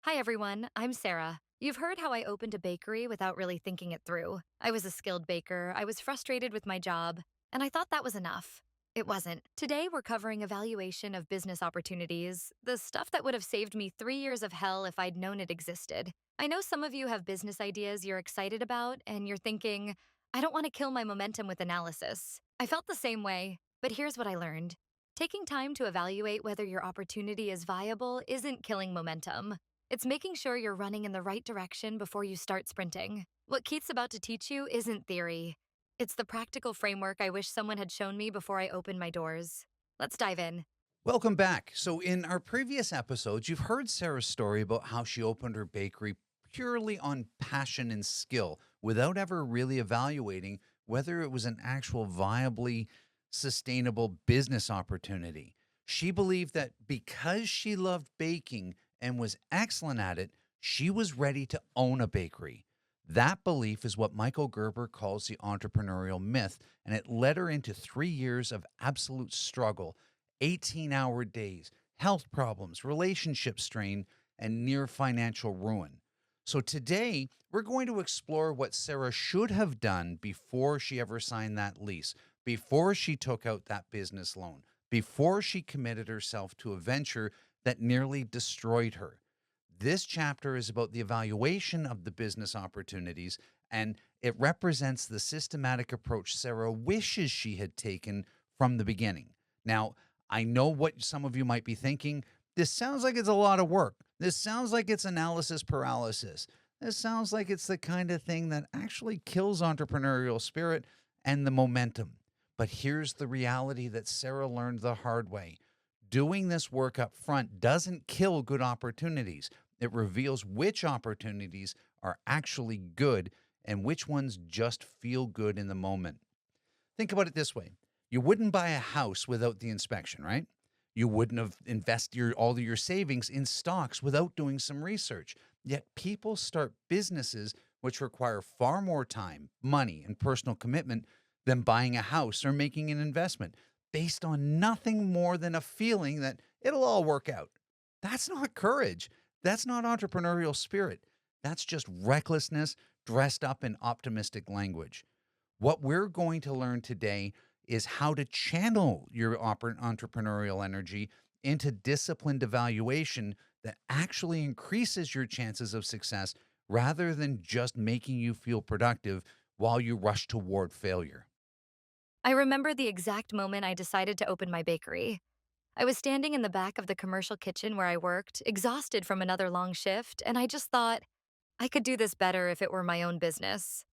Hi, everyone. I'm Sarah. You've heard how I opened a bakery without really thinking it through. I was a skilled baker, I was frustrated with my job, and I thought that was enough. It wasn't. Today, we're covering evaluation of business opportunities, the stuff that would have saved me 3 years of hell if I'd known it existed. I know some of you have business ideas you're excited about, and you're thinking, I don't want to kill my momentum with analysis. I felt the same way, but here's what I learned. Taking time to evaluate whether your opportunity is viable isn't killing momentum. It's making sure you're running in the right direction before you start sprinting. What Keith's about to teach you isn't theory. It's the practical framework I wish someone had shown me before I opened my doors. Let's dive in. Welcome back. So, in our previous episodes, you've heard Sarah's story about how she opened her bakery purely on passion and skill without ever really evaluating whether it was an actual viably sustainable business opportunity. She believed that because she loved baking and was excellent at it, she was ready to own a bakery. That belief is what Michael Gerber calls the entrepreneurial myth, and it led her into 3 years of absolute struggle, 18-hour days, health problems, relationship strain, and near financial ruin. So today, we're going to explore what Sarah should have done before she ever signed that lease, before she took out that business loan, before she committed herself to a venture that nearly destroyed her. This chapter is about the evaluation of the business opportunities, and it represents the systematic approach Sarah wishes she had taken from the beginning. Now, I know what some of you might be thinking. This sounds like it's a lot of work. This sounds like it's analysis paralysis. This sounds like it's the kind of thing that actually kills entrepreneurial spirit and the momentum. But here's the reality that Sarah learned the hard way. Doing this work up front doesn't kill good opportunities. It reveals which opportunities are actually good and which ones just feel good in the moment. Think about it this way. You wouldn't buy a house without the inspection, right? You wouldn't have invested all of your savings in stocks without doing some research. Yet people start businesses which require far more time, money, and personal commitment than buying a house or making an investment based on nothing more than a feeling that it'll all work out. That's not courage. That's not entrepreneurial spirit. That's just recklessness dressed up in optimistic language. What we're going to learn today is how to channel your entrepreneurial energy into disciplined evaluation that actually increases your chances of success rather than just making you feel productive while you rush toward failure. I remember the exact moment I decided to open my bakery. I was standing in the back of the commercial kitchen where I worked, exhausted from another long shift, and I just thought, I could do this better if it were my own business.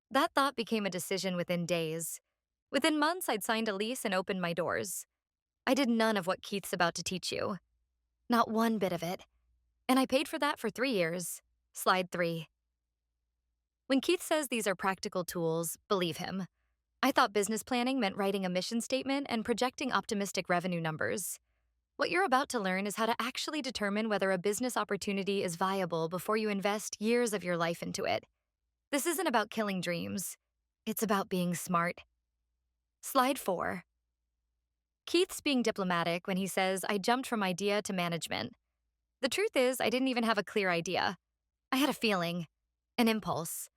That thought became a decision within days. Within months, I'd signed a lease and opened my doors. I did none of what Keith's about to teach you. Not one bit of it. And I paid for that for 3 years. Slide 3. When Keith says these are practical tools, believe him. I thought business planning meant writing a mission statement and projecting optimistic revenue numbers. What you're about to learn is how to actually determine whether a business opportunity is viable before you invest years of your life into it. This isn't about killing dreams. It's about being smart. Slide 4. Keith's being diplomatic when he says I jumped from idea to management. The truth is, I didn't even have a clear idea. I had a feeling, an impulse.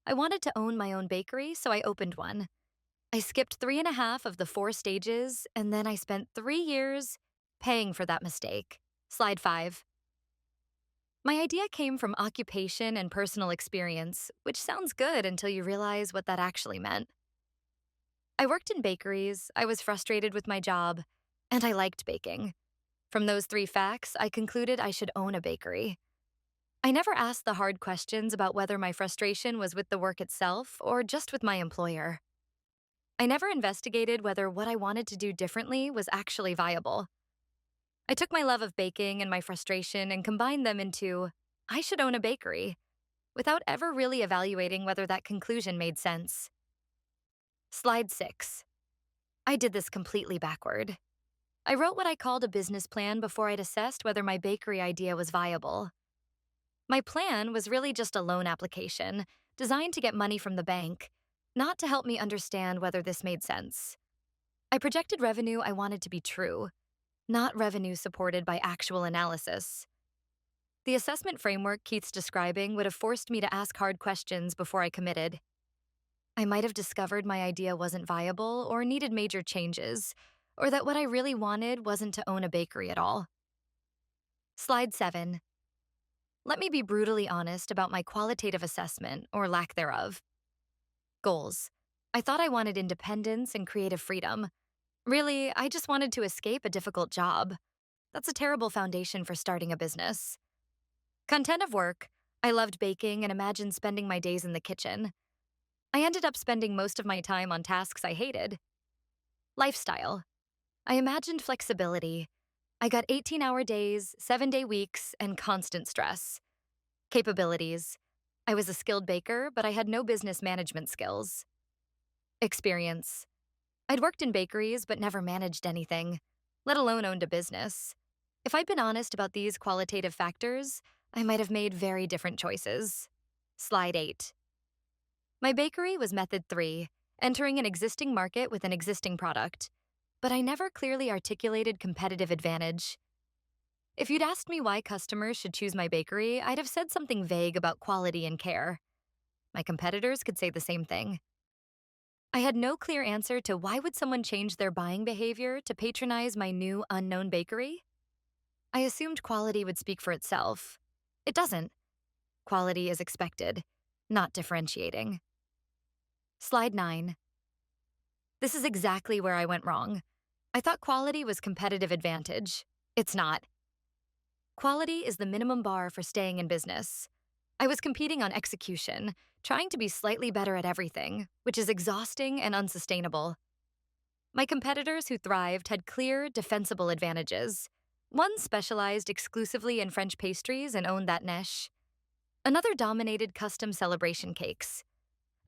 I wanted to own my own bakery, so I opened one. I skipped 3.5 of the 4 stages, and then I spent 3 years paying for that mistake. Slide 5. My idea came from occupation and personal experience, which sounds good until you realize what that actually meant. I worked in bakeries, I was frustrated with my job, and I liked baking. From those 3 facts, I concluded I should own a bakery. I never asked the hard questions about whether my frustration was with the work itself or just with my employer. I never investigated whether what I wanted to do differently was actually viable. I took my love of baking and my frustration and combined them into, I should own a bakery, without ever really evaluating whether that conclusion made sense. Slide 6. I did this completely backward. I wrote what I called a business plan before I'd assessed whether my bakery idea was viable. My plan was really just a loan application, designed to get money from the bank, not to help me understand whether this made sense. I projected revenue I wanted to be true, not revenue supported by actual analysis. The assessment framework Keith's describing would have forced me to ask hard questions before I committed. I might have discovered my idea wasn't viable or needed major changes, or that what I really wanted wasn't to own a bakery at all. Slide 7. Let me be brutally honest about my qualitative assessment, or lack thereof. Goals. I thought I wanted independence and creative freedom. Really, I just wanted to escape a difficult job. That's a terrible foundation for starting a business. Content of work. I loved baking and imagined spending my days in the kitchen. I ended up spending most of my time on tasks I hated. Lifestyle. I imagined flexibility. I got 18-hour days, 7-day weeks, and constant stress. Capabilities. I was a skilled baker, but I had no business management skills. Experience. I'd worked in bakeries but never managed anything, let alone owned a business. If I'd been honest about these qualitative factors, I might have made very different choices. Slide 8. My bakery was method 3, entering an existing market with an existing product, but I never clearly articulated competitive advantage. If you'd asked me why customers should choose my bakery, I'd have said something vague about quality and care. My competitors could say the same thing. I had no clear answer to why would someone change their buying behavior to patronize my new unknown bakery? I assumed quality would speak for itself. It doesn't. Quality is expected, not differentiating. Slide 9. This is exactly where I went wrong. I thought quality was competitive advantage. It's not. Quality is the minimum bar for staying in business. I was competing on execution, trying to be slightly better at everything, which is exhausting and unsustainable. My competitors who thrived had clear, defensible advantages. One specialized exclusively in French pastries and owned that niche. Another dominated custom celebration cakes.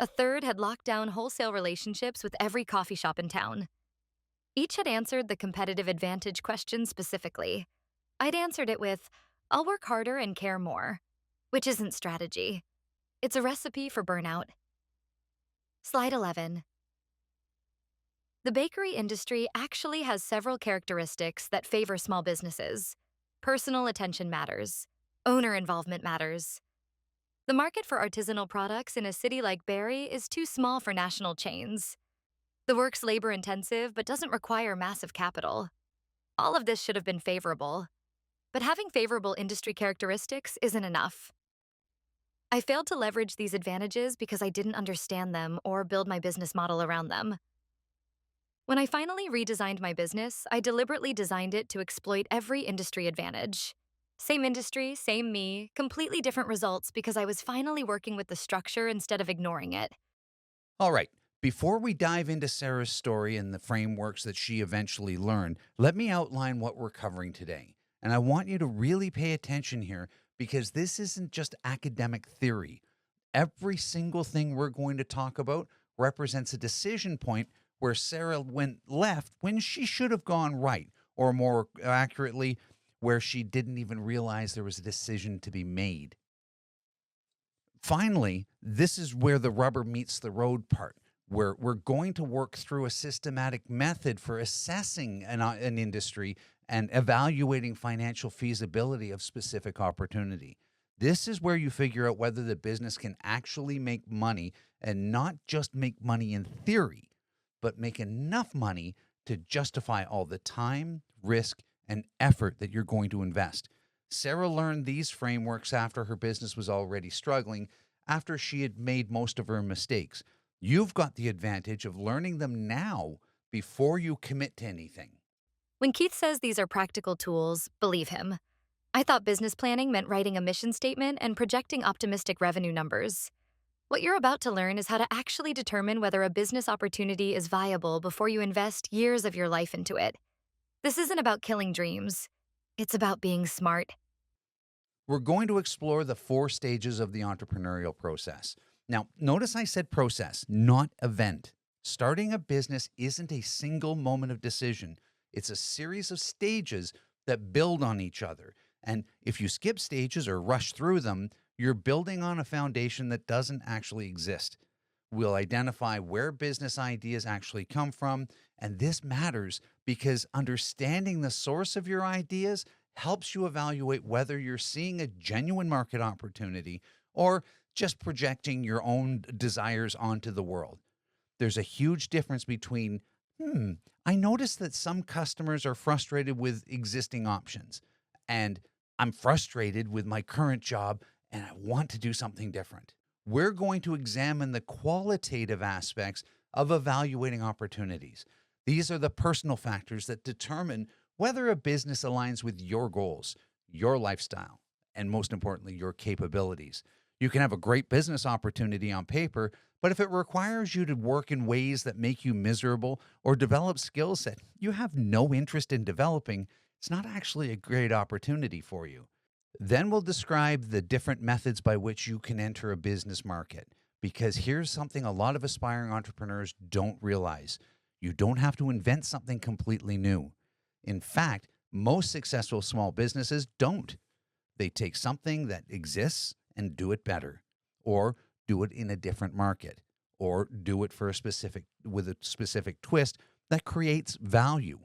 A third had locked down wholesale relationships with every coffee shop in town. Each had answered the competitive advantage question specifically. I'd answered it with, I'll work harder and care more, which isn't strategy. It's a recipe for burnout. Slide 11. The bakery industry actually has several characteristics that favor small businesses. Personal attention matters. Owner involvement matters. The market for artisanal products in a city like Barrie is too small for national chains. The work's labor-intensive but doesn't require massive capital. All of this should have been favorable. But having favorable industry characteristics isn't enough. I failed to leverage these advantages because I didn't understand them or build my business model around them. When I finally redesigned my business, I deliberately designed it to exploit every industry advantage. Same industry, same me, completely different results because I was finally working with the structure instead of ignoring it. All right. Before we dive into Sarah's story and the frameworks that she eventually learned, let me outline what we're covering today. And I want you to really pay attention here because this isn't just academic theory. Every single thing we're going to talk about represents a decision point where Sarah went left when she should have gone right, or more accurately, where she didn't even realize there was a decision to be made. Finally, this is where the rubber meets the road part, where we're going to work through a systematic method for assessing an industry and evaluating financial feasibility of specific opportunity. This is where you figure out whether the business can actually make money and not just make money in theory, but make enough money to justify all the time, risk, and effort that you're going to invest. Sarah learned these frameworks after her business was already struggling, after she had made most of her mistakes. You've got the advantage of learning them now before you commit to anything. When Keith says these are practical tools, believe him. I thought business planning meant writing a mission statement and projecting optimistic revenue numbers. What you're about to learn is how to actually determine whether a business opportunity is viable before you invest years of your life into it. This isn't about killing dreams. It's about being smart. We're going to explore the 4 stages of the entrepreneurial process. Now, notice I said process, not event. Starting a business isn't a single moment of decision. It's a series of stages that build on each other. And if you skip stages or rush through them, you're building on a foundation that doesn't actually exist. We'll identify where business ideas actually come from, and this matters because understanding the source of your ideas helps you evaluate whether you're seeing a genuine market opportunity or just projecting your own desires onto the world. There's a huge difference between, hmm, I noticed that some customers are frustrated with existing options, and I'm frustrated with my current job and I want to do something different. We're going to examine the qualitative aspects of evaluating opportunities. These are the personal factors that determine whether a business aligns with your goals, your lifestyle, and most importantly, your capabilities. You can have a great business opportunity on paper, but if it requires you to work in ways that make you miserable or develop skills that you have no interest in developing, it's not actually a great opportunity for you. Then we'll describe the different methods by which you can enter a business market. Because here's something a lot of aspiring entrepreneurs don't realize: you don't have to invent something completely new. In fact, most successful small businesses don't. They take something that exists and do it better, or do it in a different market, or do it for a specific with a specific twist that creates value.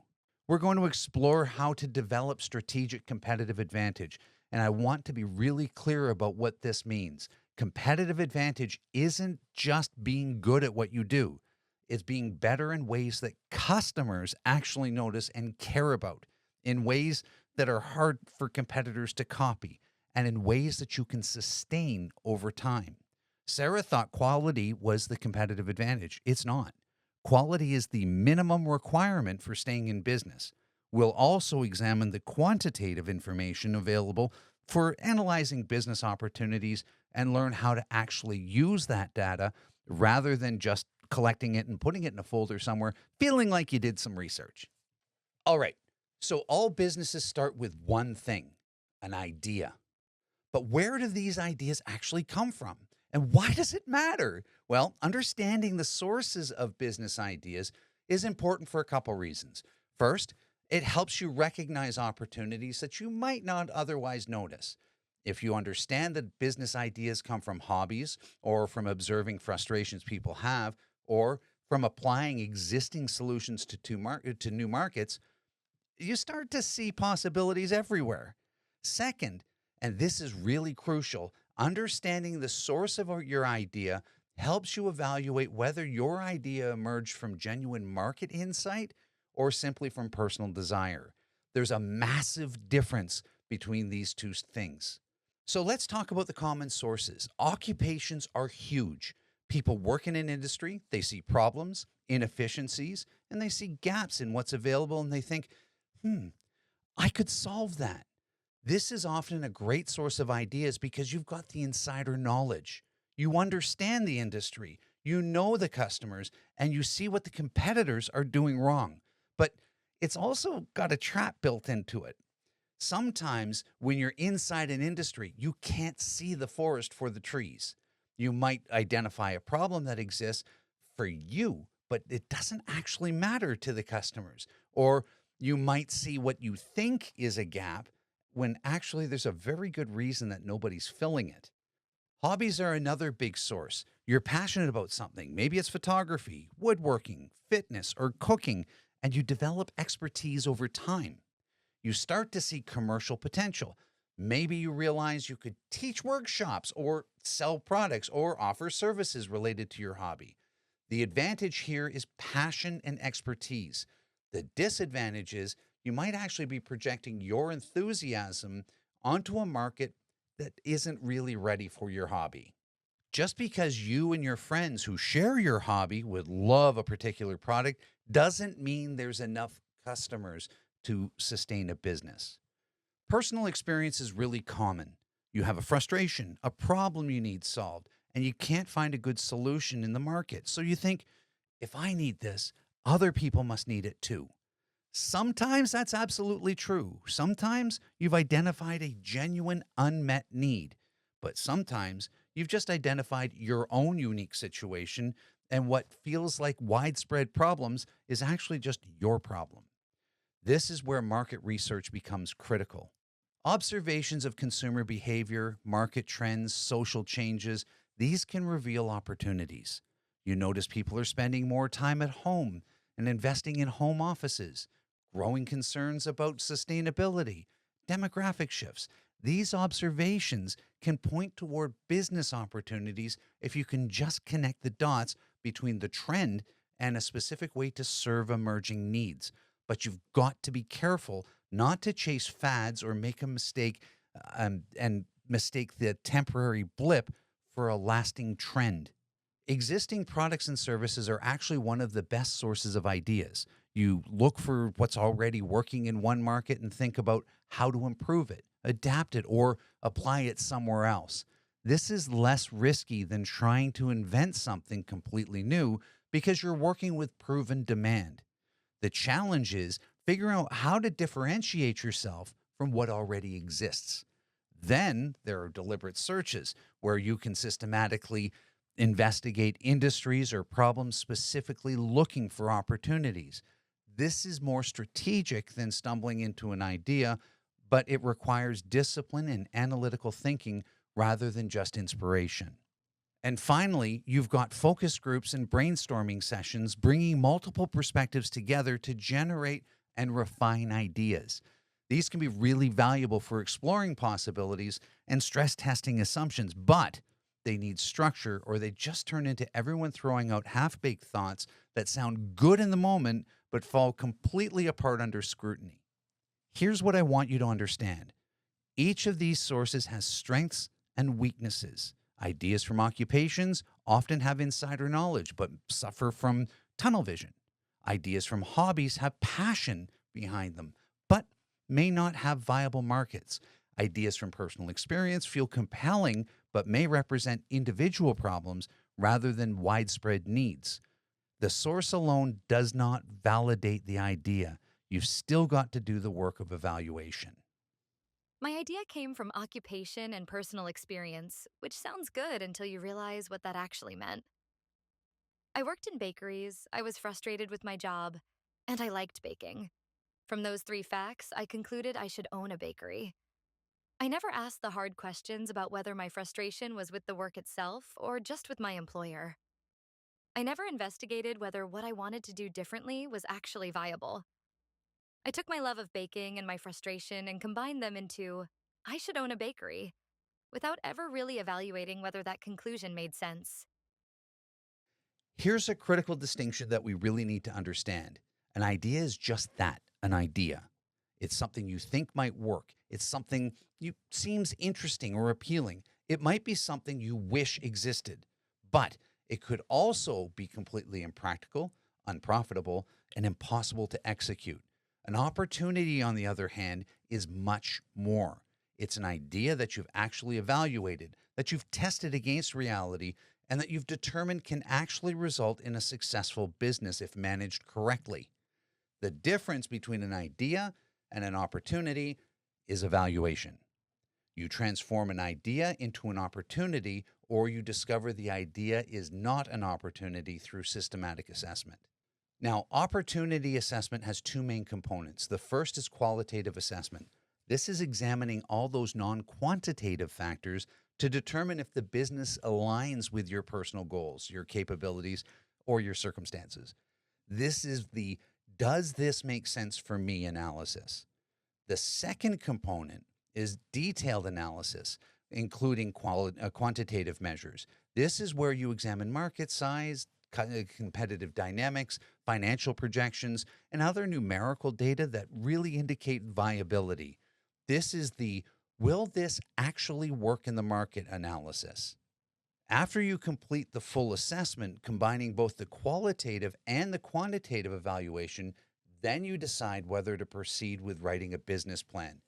We're going to explore how to develop strategic competitive advantage, and I want to be really clear about what this means. Competitive advantage isn't just being good at what you do. It's being better in ways that customers actually notice and care about, in ways that are hard for competitors to copy, and in ways that you can sustain over time. Sarah thought quality was the competitive advantage. It's not. Quality is the minimum requirement for staying in business. We'll also examine the quantitative information available for analyzing business opportunities and learn how to actually use that data rather than just collecting it and putting it in a folder somewhere, feeling like you did some research. All right. So all businesses start with one thing: an idea. But where do these ideas actually come from? And why does it matter? Well, understanding the sources of business ideas is important for a couple reasons. First, it helps you recognize opportunities that you might not otherwise notice. If you understand that business ideas come from hobbies, or from observing frustrations people have, or from applying existing solutions to new markets, you start to see possibilities everywhere. Second, and this is really crucial, understanding the source of your idea helps you evaluate whether your idea emerged from genuine market insight or simply from personal desire. There's a massive difference between these two things. So let's talk about the common sources. Occupations are huge. People work in an industry, they see problems, inefficiencies, and they see gaps in what's available, and they think, hmm, I could solve that. This is often a great source of ideas because you've got the insider knowledge. You understand the industry, you know the customers, and you see what the competitors are doing wrong. But it's also got a trap built into it. Sometimes when you're inside an industry, you can't see the forest for the trees. You might identify a problem that exists for you, but it doesn't actually matter to the customers. Or you might see what you think is a gap when actually there's a very good reason that nobody's filling it. Hobbies are another big source. You're passionate about something. Maybe it's photography, woodworking, fitness, or cooking, and you develop expertise over time. You start to see commercial potential. Maybe you realize you could teach workshops or sell products or offer services related to your hobby. The advantage here is passion and expertise. The disadvantage is you might actually be projecting your enthusiasm onto a market that isn't really ready for your hobby. Just because you and your friends who share your hobby would love a particular product doesn't mean there's enough customers to sustain a business. Personal experience is really common. You have a frustration, a problem you need solved, and you can't find a good solution in the market. So you think, if I need this, other people must need it too. Sometimes that's absolutely true. Sometimes you've identified a genuine unmet need, but sometimes you've just identified your own unique situation, and what feels like widespread problems is actually just your problem. This is where market research becomes critical. Observations of consumer behavior, market trends, social changes, these can reveal opportunities. You notice people are spending more time at home and investing in home offices, growing concerns about sustainability, demographic shifts. These observations can point toward business opportunities if you can just connect the dots between the trend and a specific way to serve emerging needs. But you've got to be careful not to chase fads or make a mistake and mistake the temporary blip for a lasting trend. Existing products and services are actually one of the best sources of ideas. You look for what's already working in one market and think about how to improve it, adapt it, or apply it somewhere else. This is less risky than trying to invent something completely new because you're working with proven demand. The challenge is figuring out how to differentiate yourself from what already exists. Then there are deliberate searches where you can systematically investigate industries or problems specifically looking for opportunities. This is more strategic than stumbling into an idea, but it requires discipline and analytical thinking rather than just inspiration. And finally, you've got focus groups and brainstorming sessions bringing multiple perspectives together to generate and refine ideas. These can be really valuable for exploring possibilities and stress testing assumptions, but they need structure or they just turn into everyone throwing out half baked thoughts that sound good in the moment but fall completely apart under scrutiny. Here's what I want you to understand: each of these sources has strengths and weaknesses. Ideas from occupations often have insider knowledge but suffer from tunnel vision. Ideas from hobbies have passion behind them but may not have viable markets. Ideas from personal experience feel compelling but may represent individual problems rather than widespread needs. The source alone does not validate the idea. You've still got to do the work of evaluation. My idea came from occupation and personal experience, which sounds good until you realize what that actually meant. I worked in bakeries, I was frustrated with my job, and I liked baking. From those three facts, I concluded I should own a bakery. I never asked the hard questions about whether my frustration was with the work itself or just with my employer. I never investigated whether what I wanted to do differently was actually viable. I took my love of baking and my frustration and combined them into, I should own a bakery, without ever really evaluating whether that conclusion made sense. Here's a critical distinction that we really need to understand. An idea is just that, an idea. It's something you think might work. It's something you seems interesting or appealing. It might be something you wish existed, but it could also be completely impractical, unprofitable, and impossible to execute. An opportunity, on the other hand, is much more. It's an idea that you've actually evaluated, that you've tested against reality, and that you've determined can actually result in a successful business if managed correctly. The difference between an idea and an opportunity is evaluation. You transform an idea into an opportunity, or you discover the idea is not an opportunity through systematic assessment. Now, opportunity assessment has two main components. The first is qualitative assessment. This is examining all those non quantitative factors to determine if the business aligns with your personal goals, your capabilities, or your circumstances. This is the does this make sense for me analysis. The second component is detailed analysis, including quantitative measures. This is where you examine market size, competitive dynamics, financial projections, and other numerical data that really indicate viability. This is the will this actually work in the market analysis. After you complete the full assessment, combining both the qualitative and the quantitative evaluation, then you decide whether to proceed with writing a business plan.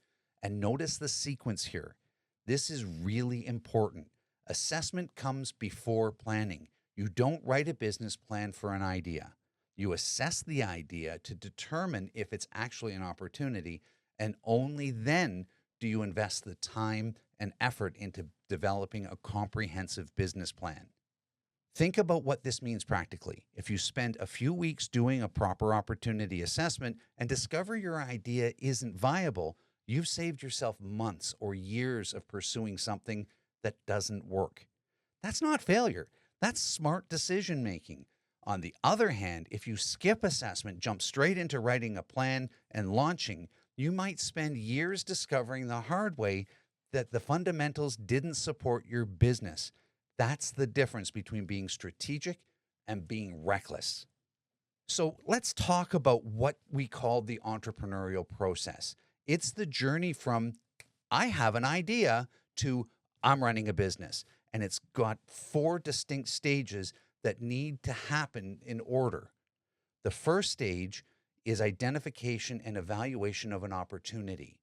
And notice the sequence here. This is really important. Assessment comes before planning. You don't write a business plan for an idea. You assess the idea to determine if it's actually an opportunity, and only then do you invest the time and effort into developing a comprehensive business plan. Think about what this means practically. If you spend a few weeks doing a proper opportunity assessment and discover your idea isn't viable, you've saved yourself months or years of pursuing something that doesn't work. That's not failure. That's smart decision making. On the other hand, if you skip assessment, jump straight into writing a plan and launching, You might spend years discovering the hard way that the fundamentals didn't support your business. That's the difference between being strategic and being reckless. So let's talk about what we call the entrepreneurial process. It's the journey from I have an idea to I'm running a business. And it's got four distinct stages that need to happen in order. The first stage is identification and evaluation of an opportunity.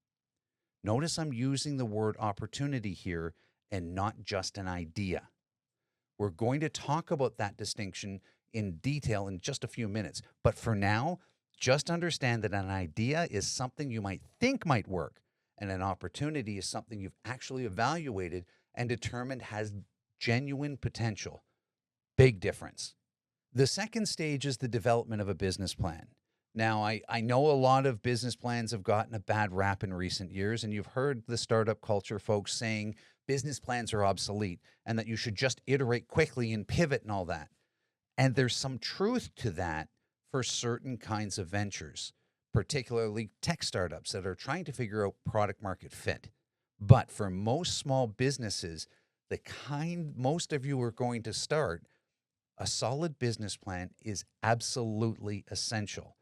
Notice I'm using the word opportunity here and not just an idea. We're going to talk about that distinction in detail in just a few minutes. But for now, just understand that an idea is something you might think might work, and an opportunity is something you've actually evaluated and determined has genuine potential. Big difference. The second stage is the development of a business plan. Now, I know a lot of business plans have gotten a bad rap in recent years, and you've heard the startup culture folks saying business plans are obsolete and that you should just iterate quickly and pivot and all that. And there's some truth to that for certain kinds of ventures, particularly tech startups that are trying to figure out product market fit. But for most small businesses, the kind most of you are going to start, a solid business plan is absolutely essential.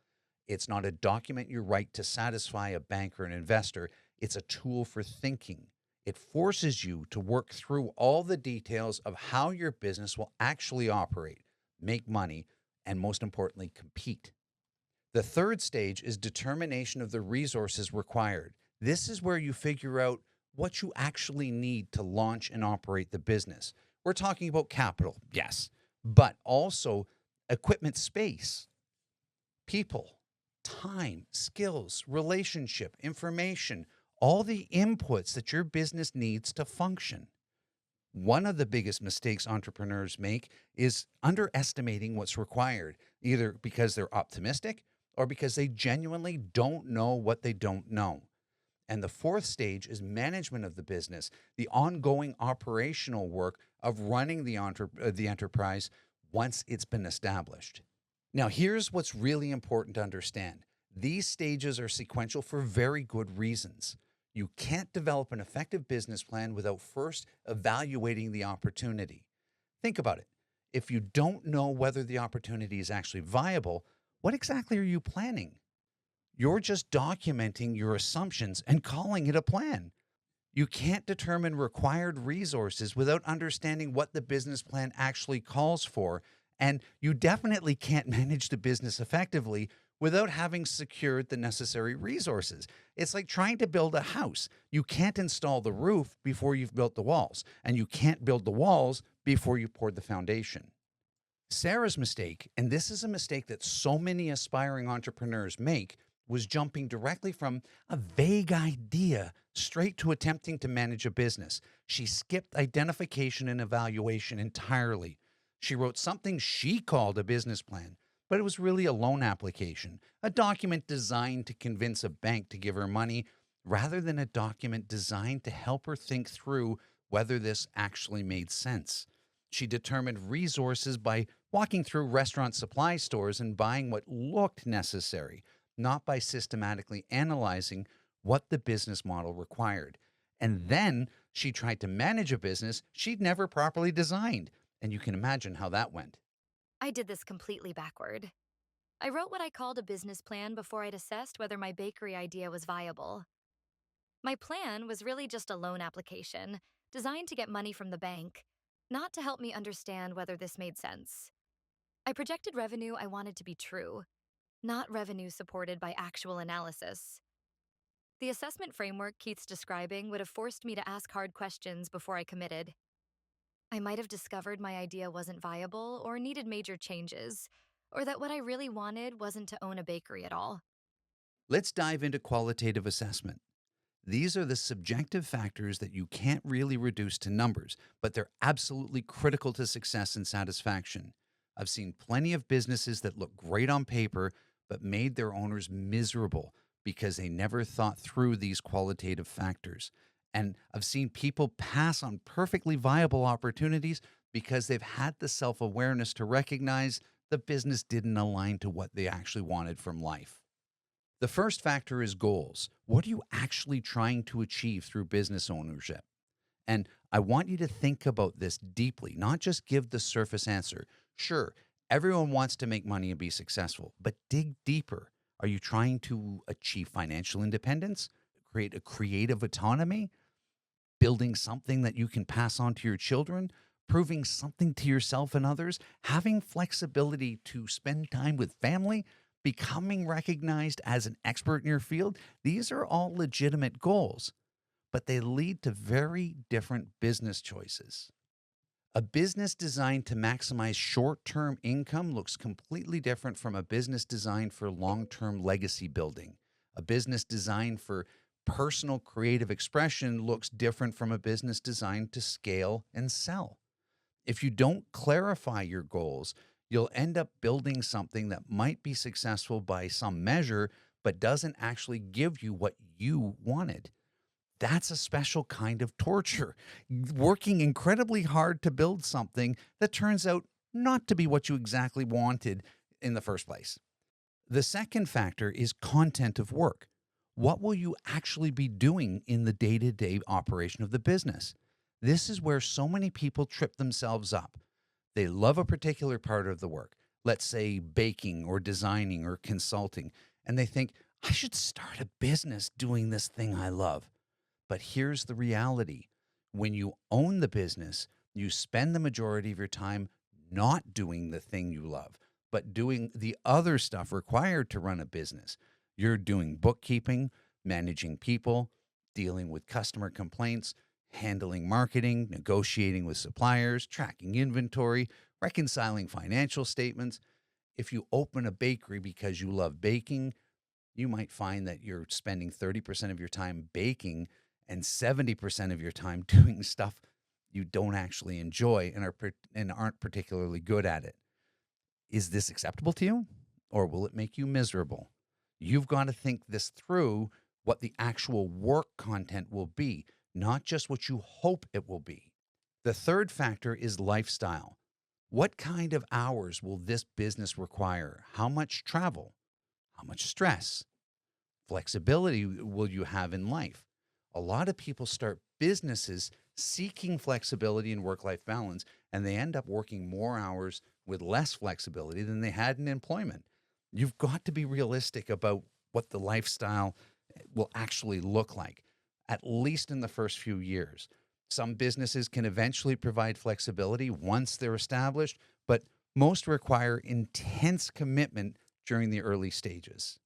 It's not a document you write to satisfy a bank or an investor. It's a tool for thinking. It forces you to work through all the details of how your business will actually operate, make money, and most importantly, compete. The third stage is determination of the resources required. This is where you figure out what you actually need to launch and operate the business. We're talking about capital, yes, but also equipment, space, people, time, skills, relationship, information, all the inputs that your business needs to function. One of the biggest mistakes entrepreneurs make is underestimating what's required, either because they're optimistic or because they genuinely don't know what they don't know. And the fourth stage is management of the business, the ongoing operational work of running the enterprise once it's been established. Now, here's what's really important to understand. These stages are sequential for very good reasons. You can't develop an effective business plan without first evaluating the opportunity. Think about it. If you don't know whether the opportunity is actually viable, what exactly are you planning? You're just documenting your assumptions and calling it a plan. You can't determine required resources without understanding what the business plan actually calls for. And you definitely can't manage the business effectively without having secured the necessary resources. It's like trying to build a house. You can't install the roof before you've built the walls, and you can't build the walls before you poured the foundation. Sarah's mistake, and this is a mistake that so many aspiring entrepreneurs make, was jumping directly from a vague idea straight to attempting to manage a business. She skipped identification and evaluation entirely. She wrote something she called a business plan, but it was really a loan application, a document designed to convince a bank to give her money rather than a document designed to help her think through whether this actually made sense. She determined resources by walking through restaurant supply stores and buying what looked necessary, not by systematically analyzing what the business model required. And then she tried to manage a business she'd never properly designed. And you can imagine how that went. I did this completely backward. I wrote what I called a business plan before I'd assessed whether my bakery idea was viable. My plan was really just a loan application, designed to get money from the bank, not to help me understand whether this made sense. I projected revenue I wanted to be true, not revenue supported by actual analysis. The assessment framework Keith's describing would have forced me to ask hard questions before I committed. I might have discovered my idea wasn't viable or needed major changes, or that what I really wanted wasn't to own a bakery at all. Let's dive into qualitative assessment. These are the subjective factors that you can't really reduce to numbers, but they're absolutely critical to success and satisfaction. I've seen plenty of businesses that look great on paper, but made their owners miserable because they never thought through these qualitative factors. And I've seen people pass on perfectly viable opportunities because they've had the self awareness to recognize the business didn't align to what they actually wanted from life. The first factor is goals. What are you actually trying to achieve through business ownership? And I want you to think about this deeply, not just give the surface answer. Sure, everyone wants to make money and be successful, but dig deeper. Are you trying to achieve financial independence, create a creative autonomy, building something that you can pass on to your children, proving something to yourself and others, having flexibility to spend time with family, becoming recognized as an expert in your field? These are all legitimate goals, but they lead to very different business choices. A business designed to maximize short term income looks completely different from a business designed for long term legacy building. A business designed for personal creative expression looks different from a business designed to scale and sell. If you don't clarify your goals, you'll end up building something that might be successful by some measure, but doesn't actually give you what you wanted. That's a special kind of torture, working incredibly hard to build something that turns out not to be what you exactly wanted in the first place. The second factor is content of work. What will you actually be doing in the day to day operation of the business? This is where so many people trip themselves up. They love a particular part of the work, let's say baking or designing or consulting, and they think, I should start a business doing this thing I love. But here's the reality: when you own the business, you spend the majority of your time not doing the thing you love, but doing the other stuff required to run a business. You're doing bookkeeping, managing people, dealing with customer complaints, handling marketing, negotiating with suppliers, tracking inventory, reconciling financial statements. If you open a bakery because you love baking, you might find that you're spending 30% of your time baking and 70% of your time doing stuff you don't actually enjoy and aren't particularly good at it. Is this acceptable to you, or will it make you miserable? You've got to think this through, what the actual work content will be, not just what you hope it will be. The third factor is lifestyle. What kind of hours will this business require? How much travel? How much stress? Flexibility will you have in life? A lot of people start businesses seeking flexibility and work life balance, and they end up working more hours with less flexibility than they had in employment. You've got to be realistic about what the lifestyle will actually look like, at least in the first few years. Some businesses can eventually provide flexibility once they're established, but most require intense commitment during the early stages.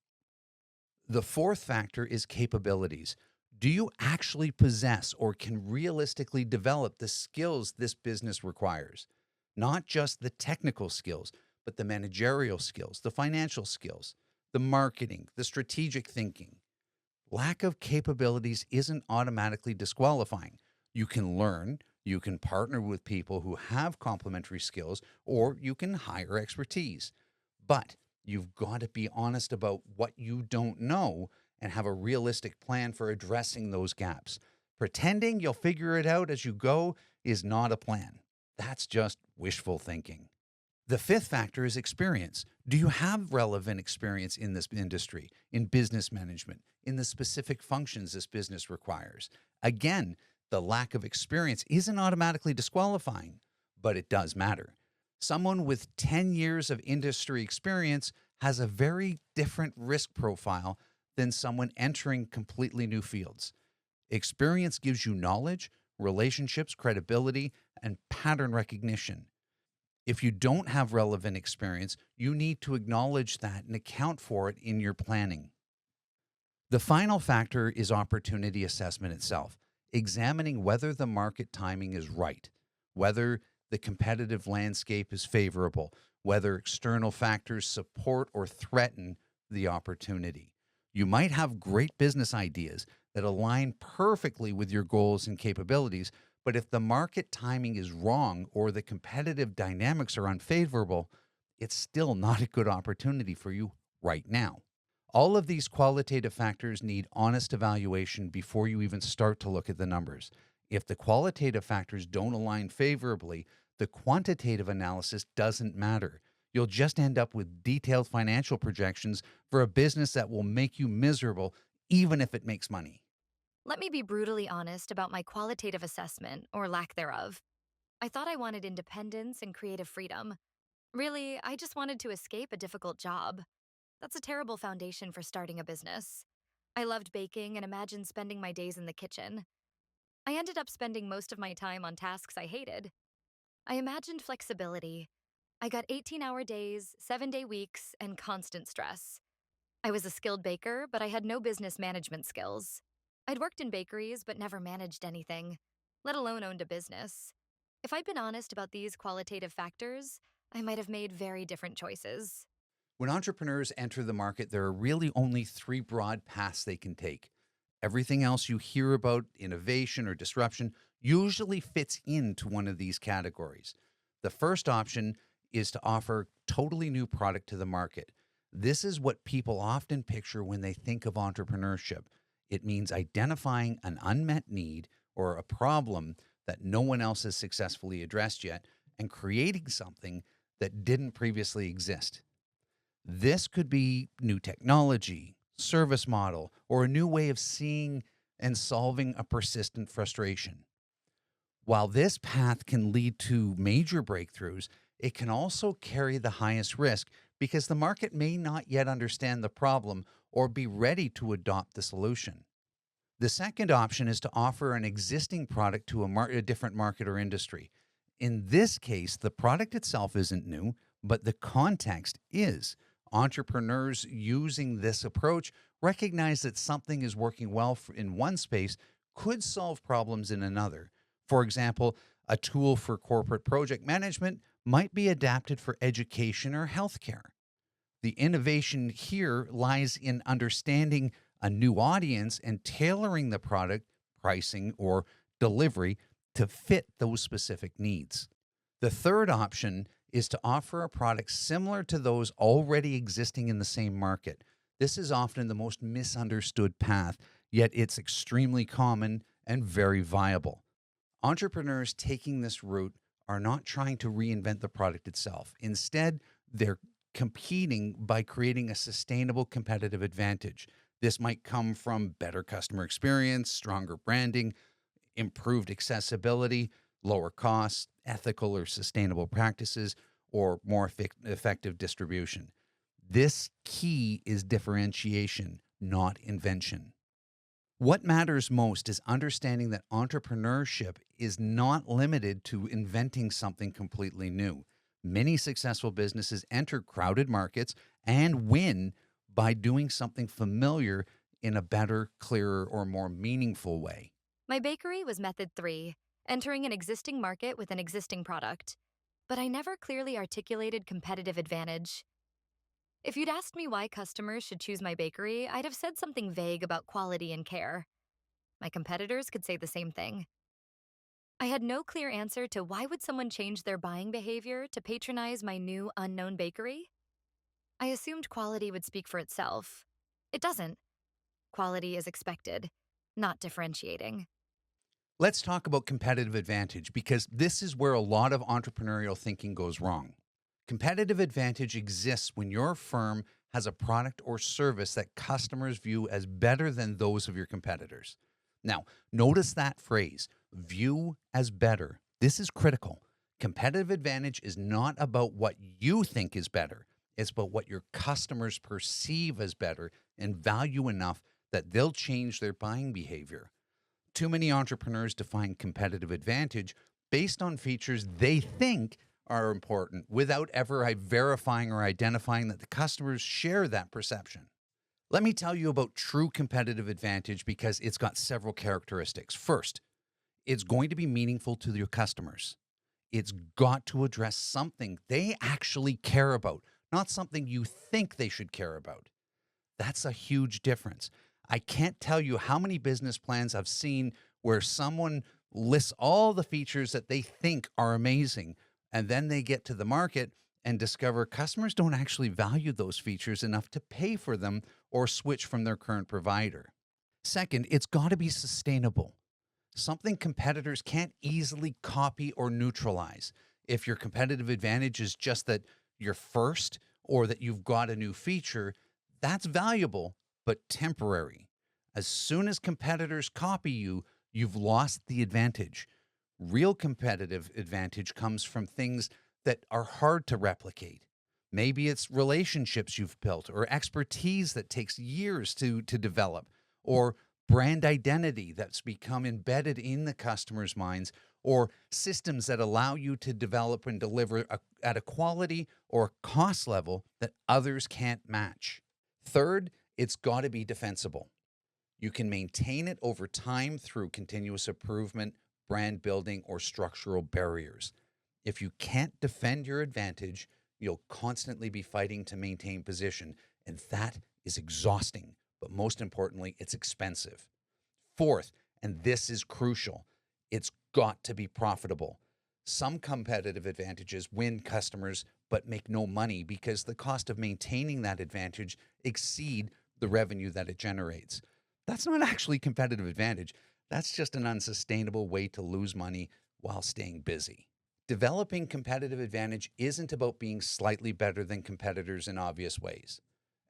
The fourth factor is capabilities. Do you actually possess or can realistically develop the skills this business requires? Not just the technical skills, but the managerial skills, the financial skills, the marketing, the strategic thinking. Lack of capabilities isn't automatically disqualifying. You can learn, you can partner with people who have complementary skills, or you can hire expertise. But you've got to be honest about what you don't know and have a realistic plan for addressing those gaps. Pretending you'll figure it out as you go is not a plan. That's just wishful thinking. The fifth factor is experience. Do you have relevant experience in this industry, in business management, in the specific functions this business requires? Again, the lack of experience isn't automatically disqualifying, but it does matter. Someone with 10 years of industry experience has a very different risk profile than someone entering completely new fields. Experience gives you knowledge, relationships, credibility, and pattern recognition. If you don't have relevant experience, you need to acknowledge that and account for it in your planning. The final factor is opportunity assessment itself, examining whether the market timing is right, whether the competitive landscape is favorable, whether external factors support or threaten the opportunity. You might have great business ideas that align perfectly with your goals and capabilities, but if the market timing is wrong or the competitive dynamics are unfavorable, it's still not a good opportunity for you right now. All of these qualitative factors need honest evaluation before you even start to look at the numbers. If the qualitative factors don't align favorably, the quantitative analysis doesn't matter. You'll just end up with detailed financial projections for a business that will make you miserable, even if it makes money. Let me be brutally honest about my qualitative assessment, or lack thereof. I thought I wanted independence and creative freedom. Really, I just wanted to escape a difficult job. That's a terrible foundation for starting a business. I loved baking and imagined spending my days in the kitchen. I ended up spending most of my time on tasks I hated. I imagined flexibility. I got 18-hour days, 7-day weeks, and constant stress. I was a skilled baker, but I had no business management skills. I'd worked in bakeries, but never managed anything, let alone owned a business. If I'd been honest about these qualitative factors, I might have made very different choices. When entrepreneurs enter the market, there are really only three broad paths they can take. Everything else you hear about, innovation or disruption, usually fits into one of these categories. The first option is to offer totally new product to the market. This is what people often picture when they think of entrepreneurship. It means identifying an unmet need or a problem that no one else has successfully addressed yet and creating something that didn't previously exist. This could be new technology, service model, or a new way of seeing and solving a persistent frustration. While this path can lead to major breakthroughs, it can also carry the highest risk because the market may not yet understand the problem or be ready to adopt the solution. The second option is to offer an existing product to a different market or industry. In this case, the product itself isn't new, but the context is. Entrepreneurs using this approach recognize that something is working well in one space could solve problems in another. For example, a tool for corporate project management might be adapted for education or healthcare. The innovation here lies in understanding a new audience and tailoring the product, pricing, or delivery to fit those specific needs. The third option is to offer a product similar to those already existing in the same market. This is often the most misunderstood path, yet it's extremely common and very viable. Entrepreneurs taking this route are not trying to reinvent the product itself. Instead, they're competing by creating a sustainable competitive advantage. This might come from better customer experience, stronger branding, improved accessibility, lower costs, ethical or sustainable practices, or more effective distribution. This key is differentiation, not invention. What matters most is understanding that entrepreneurship is not limited to inventing something completely new. Many successful businesses enter crowded markets and win by doing something familiar in a better, clearer, or more meaningful way. My bakery was method 3, entering an existing market with an existing product. But I never clearly articulated competitive advantage. If you'd asked me why customers should choose my bakery, I'd have said something vague about quality and care. My competitors could say the same thing. I had no clear answer to why would someone change their buying behavior to patronize my new unknown bakery? I assumed quality would speak for itself. It doesn't. Quality is expected, not differentiating. Let's talk about competitive advantage because this is where a lot of entrepreneurial thinking goes wrong. Competitive advantage exists when your firm has a product or service that customers view as better than those of your competitors. Now, notice that phrase, view as better. This is critical. Competitive advantage is not about what you think is better. It's about what your customers perceive as better and value enough that they'll change their buying behavior. Too many entrepreneurs define competitive advantage based on features they think are important without ever verifying or identifying that the customers share that perception. Let me tell you about true competitive advantage because it's got several characteristics. First, it's going to be meaningful to your customers. It's got to address something they actually care about, not something you think they should care about. That's a huge difference. I can't tell you how many business plans I've seen where someone lists all the features that they think are amazing, and then they get to the market and discover customers don't actually value those features enough to pay for them or switch from their current provider. Second, it's got to be sustainable, something competitors can't easily copy or neutralize. If your competitive advantage is just that you're first or that you've got a new feature, that's valuable, but temporary. As soon as competitors copy you, you've lost the advantage. Real competitive advantage comes from things that are hard to replicate. Maybe it's relationships you've built or expertise that takes years to develop or brand identity that's become embedded in the customer's minds or systems that allow you to develop and deliver at a quality or cost level that others can't match. Third, it's got to be defensible. You can maintain it over time through continuous improvement, brand building, or structural barriers. If you can't defend your advantage, you'll constantly be fighting to maintain position, and that is exhausting. But most importantly, it's expensive. Fourth, and this is crucial, it's got to be profitable. Some competitive advantages win customers but make no money because the cost of maintaining that advantage exceed the revenue that it generates. That's not actually competitive advantage. That's just an unsustainable way to lose money while staying busy. Developing competitive advantage isn't about being slightly better than competitors in obvious ways.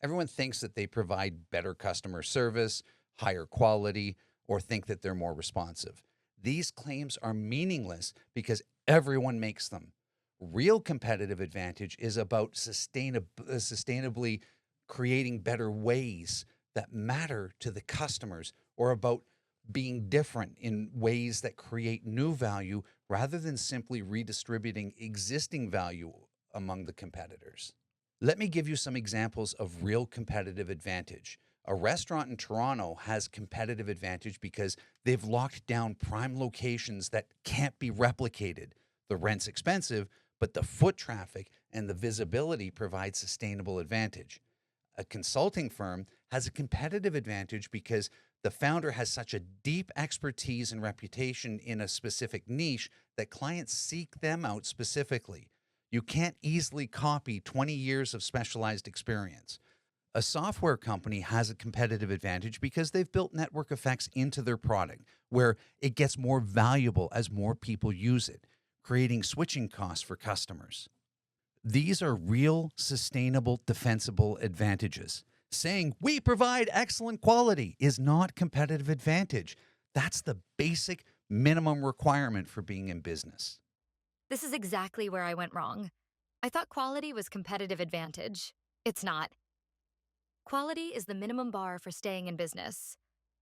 Everyone thinks that they provide better customer service, higher quality, or think that they're more responsive. These claims are meaningless because everyone makes them. Real competitive advantage is about sustainably creating better ways that matter to the customers or about being different in ways that create new value rather than simply redistributing existing value among the competitors. Let me give you some examples of real competitive advantage. A restaurant in Toronto has competitive advantage because they've locked down prime locations that can't be replicated. The rent's expensive, but the foot traffic and the visibility provide sustainable advantage. A consulting firm has a competitive advantage because the founder has such a deep expertise and reputation in a specific niche that clients seek them out specifically. You can't easily copy 20 years of specialized experience. A software company has a competitive advantage because they've built network effects into their product where it gets more valuable as more people use it, creating switching costs for customers. These are real, sustainable, defensible advantages. Saying we provide excellent quality is not competitive advantage. That's the basic minimum requirement for being in business. This is exactly where I went wrong. I thought quality was competitive advantage. It's not. Quality is the minimum bar for staying in business.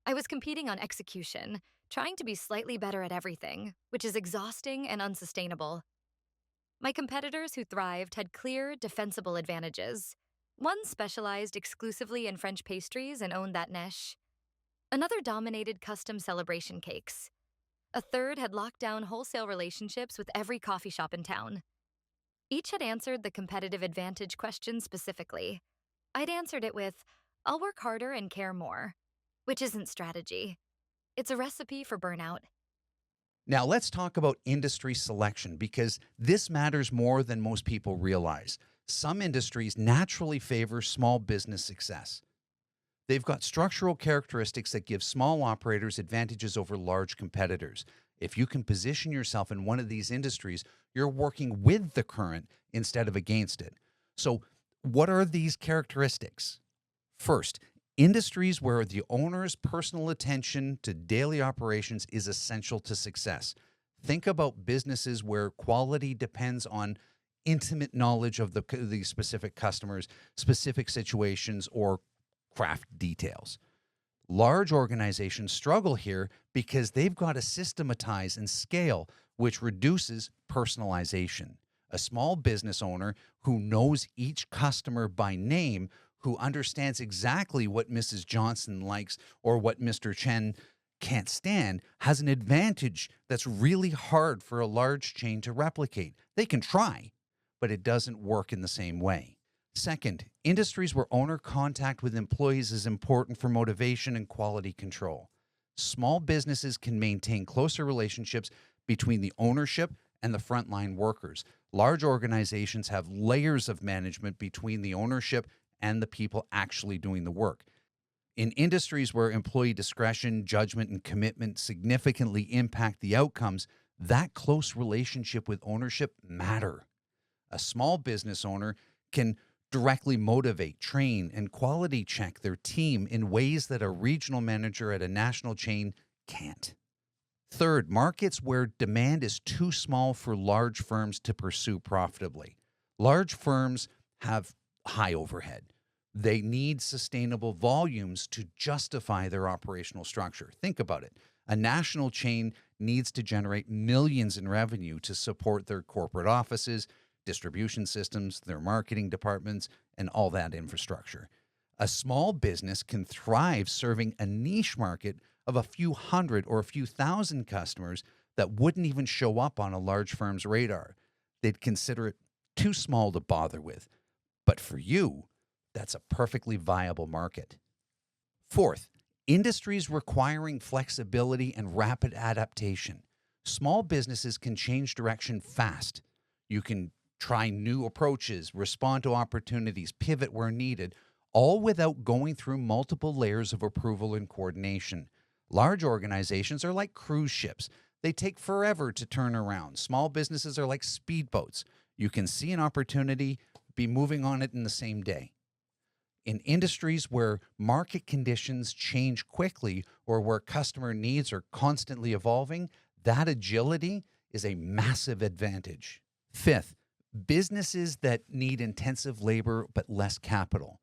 I was competing on execution, trying to be slightly better at everything, which is exhausting and unsustainable. My competitors who thrived had clear, defensible advantages. One specialized exclusively in French pastries and owned that niche. Another dominated custom celebration cakes. A third had locked down wholesale relationships with every coffee shop in town. Each had answered the competitive advantage question specifically. I'd answered it with, I'll work harder and care more, which isn't strategy. It's a recipe for burnout. Now, let's talk about industry selection because this matters more than most people realize. Some industries naturally favor small business success. They've got structural characteristics that give small operators advantages over large competitors. If you can position yourself in one of these industries, you're working with the current instead of against it. So, what are these characteristics? First, industries where the owner's personal attention to daily operations is essential to success. Think about businesses where quality depends on intimate knowledge of the specific customers, specific situations, or craft details. Large organizations struggle here because they've got to systematize and scale, which reduces personalization. A small business owner who knows each customer by name, who understands exactly what Mrs. Johnson likes or what Mr. Chen can't stand, has an advantage that's really hard for a large chain to replicate. They can try, but it doesn't work in the same way. Second, industries where owner contact with employees is important for motivation and quality control. Small businesses can maintain closer relationships between the ownership and the frontline workers. Large organizations have layers of management between the ownership and the people actually doing the work. In industries where employee discretion, judgment, and commitment significantly impact the outcomes, that close relationship with ownership matter. A small business owner can directly motivate, train, and quality check their team in ways that a regional manager at a national chain can't. Third, markets where demand is too small for large firms to pursue profitably. Large firms have high overhead. They need sustainable volumes to justify their operational structure. Think about it. A national chain needs to generate millions in revenue to support their corporate offices, distribution systems, their marketing departments, and all that infrastructure. A small business can thrive serving a niche market of a few hundred or a few thousand customers that wouldn't even show up on a large firm's radar. They'd consider it too small to bother with. But for you, that's a perfectly viable market. Fourth, industries requiring flexibility and rapid adaptation. Small businesses can change direction fast. You can try new approaches, respond to opportunities, pivot where needed, all without going through multiple layers of approval and coordination. Large organizations are like cruise ships. They take forever to turn around. Small businesses are like speedboats. You can see an opportunity, be moving on it in the same day. In industries where market conditions change quickly or where customer needs are constantly evolving, that agility is a massive advantage. Fifth, businesses that need intensive labor but less capital.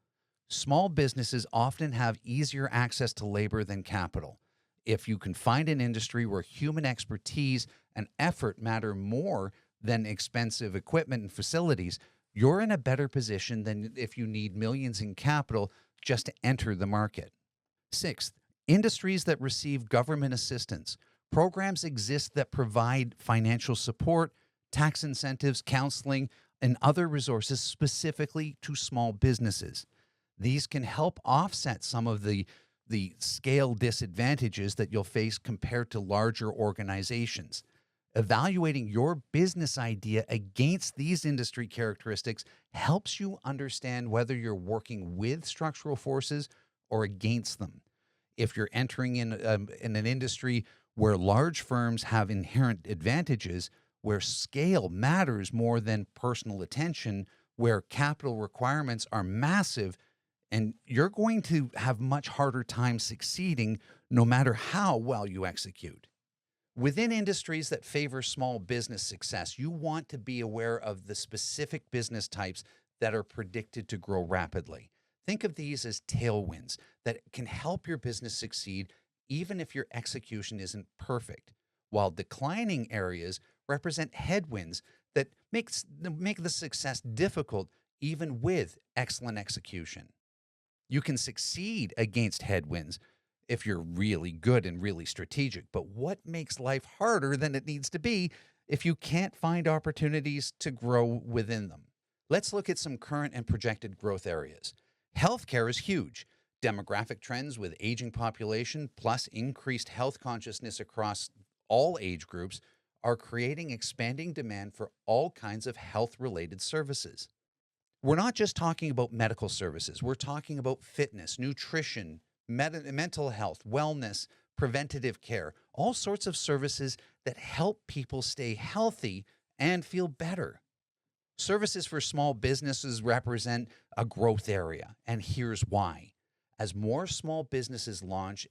Small businesses often have easier access to labor than capital. If you can find an industry where human expertise and effort matter more than expensive equipment and facilities, you're in a better position than if you need millions in capital just to enter the market. Sixth, industries that receive government assistance. Programs exist that provide financial support, tax incentives, counseling, and other resources specifically to small businesses. These can help offset some of the scale disadvantages that you'll face compared to larger organizations. Evaluating your business idea against these industry characteristics helps you understand whether you're working with structural forces or against them. If you're entering in an industry where large firms have inherent advantages, where scale matters more than personal attention, where capital requirements are massive, and you're going to have much harder time succeeding no matter how well you execute. Within industries that favor small business success, you want to be aware of the specific business types that are predicted to grow rapidly. Think of these as tailwinds that can help your business succeed even if your execution isn't perfect, while declining areas represent headwinds that make the success difficult even with excellent execution. You can succeed against headwinds if you're really good and really strategic. But what makes life harder than it needs to be if you can't find opportunities to grow within them? Let's look at some current and projected growth areas. Healthcare is huge. Demographic trends with aging population plus increased health consciousness across all age groups are creating expanding demand for all kinds of health related services. We're not just talking about medical services. We're talking about fitness, nutrition, mental health, wellness, preventative care, all sorts of services that help people stay healthy and feel better. Services for small businesses represent a growth area, and here's why. As more small businesses launch,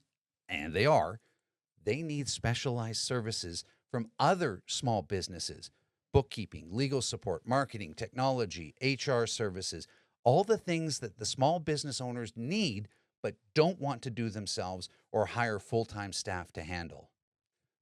and they need specialized services from other small businesses: bookkeeping, legal support, marketing, technology, HR services, all the things that the small business owners need but don't want to do themselves or hire full-time staff to handle.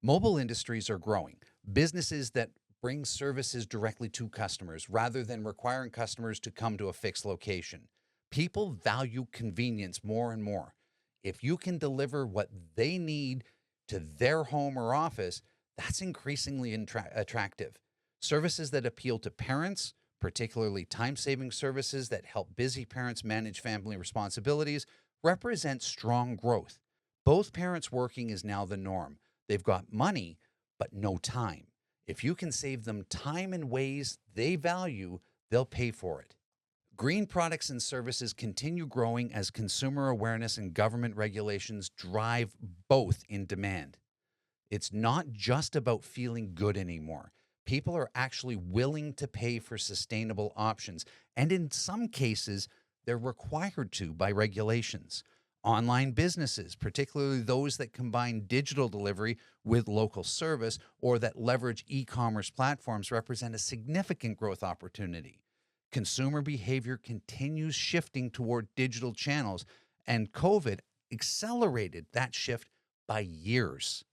Mobile industries are growing. Businesses that bring services directly to customers rather than requiring customers to come to a fixed location. People value convenience more and more. If you can deliver what they need to their home or office, that's increasingly attractive. Services that appeal to parents, particularly time-saving services that help busy parents manage family responsibilities, represent strong growth. Both parents working is now the norm. They've got money, but no time. If you can save them time in ways they value, they'll pay for it. Green products and services continue growing as consumer awareness and government regulations drive both in demand. It's not just about feeling good anymore. People are actually willing to pay for sustainable options. And in some cases, they're required to by regulations. Online businesses, particularly those that combine digital delivery with local service or that leverage e commerce platforms, represent a significant growth opportunity. Consumer behavior continues shifting toward digital channels, and COVID accelerated that shift by years.